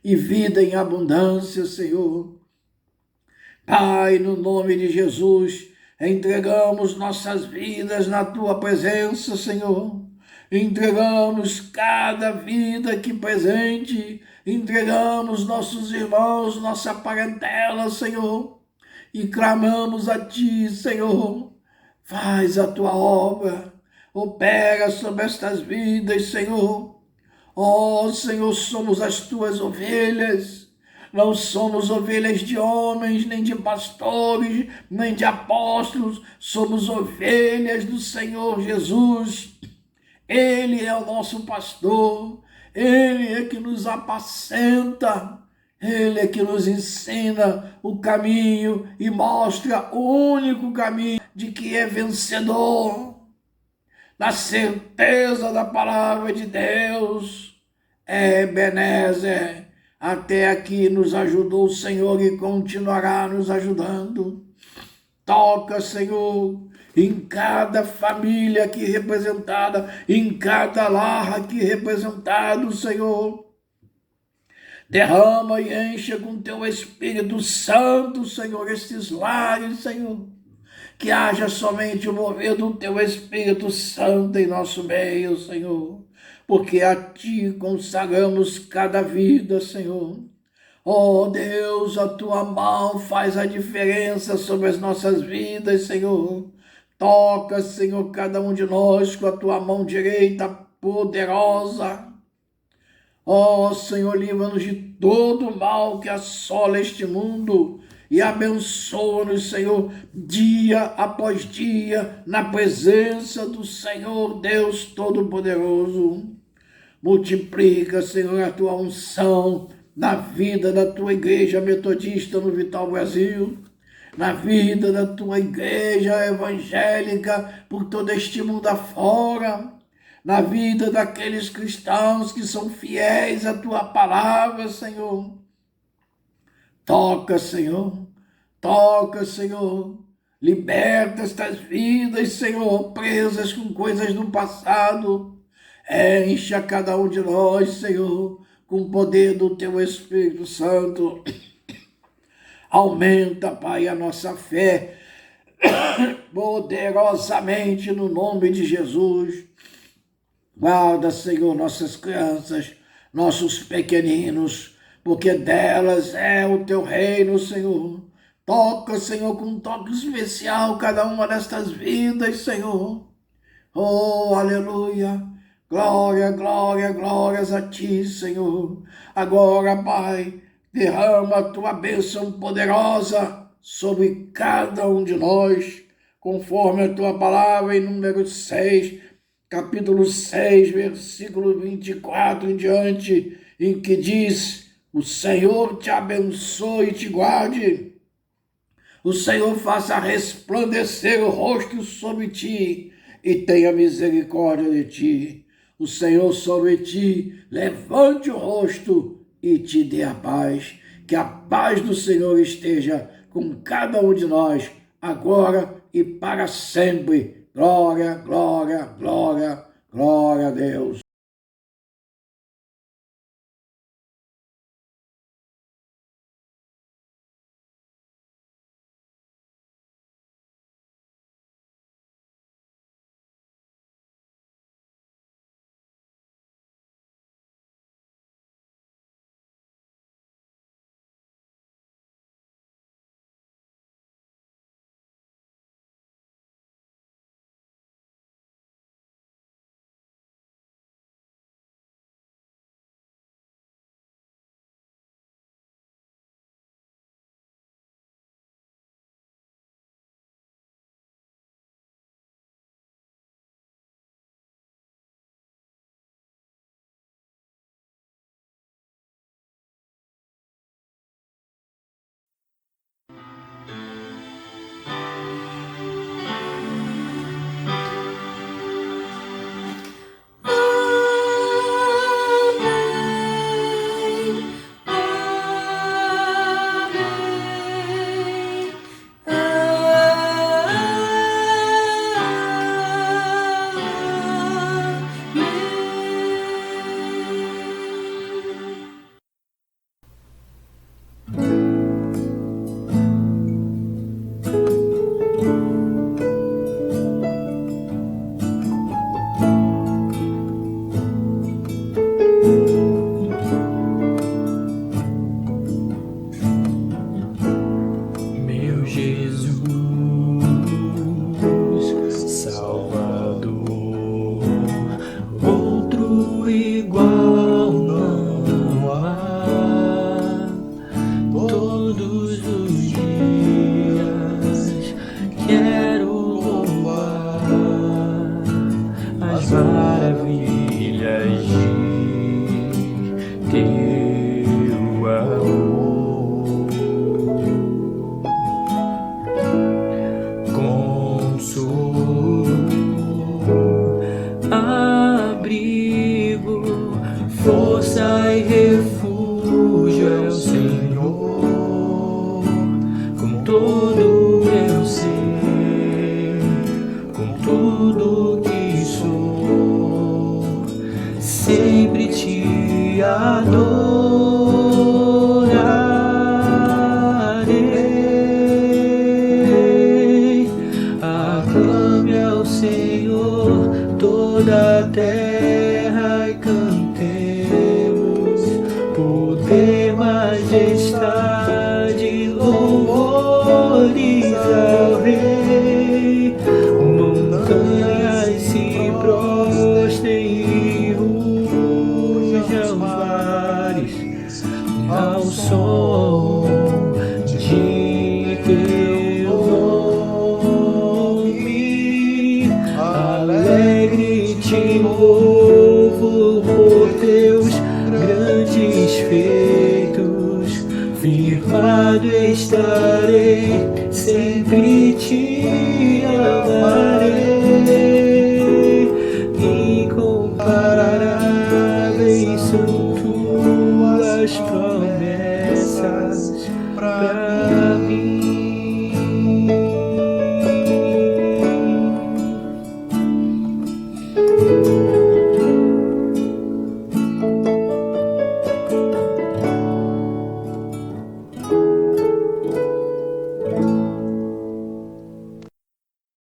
e vida em abundância, Senhor. Pai, no nome de Jesus, entregamos nossas vidas na Tua presença, Senhor. Entregamos cada vida aqui presente, entregamos nossos irmãos, nossa parentela, Senhor, e clamamos a Ti, Senhor, faz a Tua obra, opera sobre estas vidas, Senhor. Ó Senhor, somos as Tuas ovelhas, não somos ovelhas de homens, nem de pastores, nem de apóstolos, somos ovelhas do Senhor Jesus. Ele é o nosso pastor, Ele é que nos apacenta, Ele é que nos ensina o caminho e mostra o único caminho de que é vencedor, na certeza da palavra de Deus. Ebenezer, até aqui nos ajudou o Senhor e continuará nos ajudando. Toca, Senhor, em cada família aqui representada, em cada lar aqui representado, Senhor. Derrama e encha com Teu Espírito Santo, Senhor, estes lares, Senhor. Que haja somente o mover do Teu Espírito Santo em nosso meio, Senhor. Porque a Ti consagramos cada vida, Senhor. Oh Deus, a tua mão faz a diferença sobre as nossas vidas, Senhor. Toca, Senhor, cada um de nós com a tua mão direita poderosa. Ó Senhor, livra-nos de todo mal que assola este mundo e abençoa-nos, Senhor, dia após dia, na presença do Senhor Deus Todo-Poderoso. Multiplica, Senhor, a tua unção na vida da tua igreja metodista no Vital Brasil, na vida da tua igreja evangélica por todo este mundo afora, na vida daqueles cristãos que são fiéis à tua palavra, Senhor. Toca, Senhor. Toca, Senhor. Liberta estas vidas, Senhor, presas com coisas do passado. Encha cada um de nós, Senhor, com o poder do teu Espírito Santo. Aumenta, Pai, a nossa fé poderosamente no nome de Jesus. Guarda, Senhor, nossas crianças, nossos pequeninos, porque delas é o teu reino, Senhor. Toca, Senhor, com um toque especial cada uma destas vidas, Senhor. Oh, aleluia. Glória, glória, glórias a ti, Senhor. Agora, Pai, derrama a tua bênção poderosa sobre cada um de nós, conforme a tua palavra em Números 6, capítulo 6, versículo 24 em diante, em que diz: o Senhor te abençoe e te guarde. O Senhor faça resplandecer o rosto sobre ti e tenha misericórdia de ti. O Senhor sobre ti levante o rosto e te dê a paz. Que a paz do Senhor esteja com cada um de nós, agora e para sempre. Glória, glória, glória, glória a Deus. majestade, louvores ao Rei. Montanhas se prostem e rujam os mares ao som de teu nome. Alegre te louvo por teus grandes feitos, firmado estarei, sempre te amarei.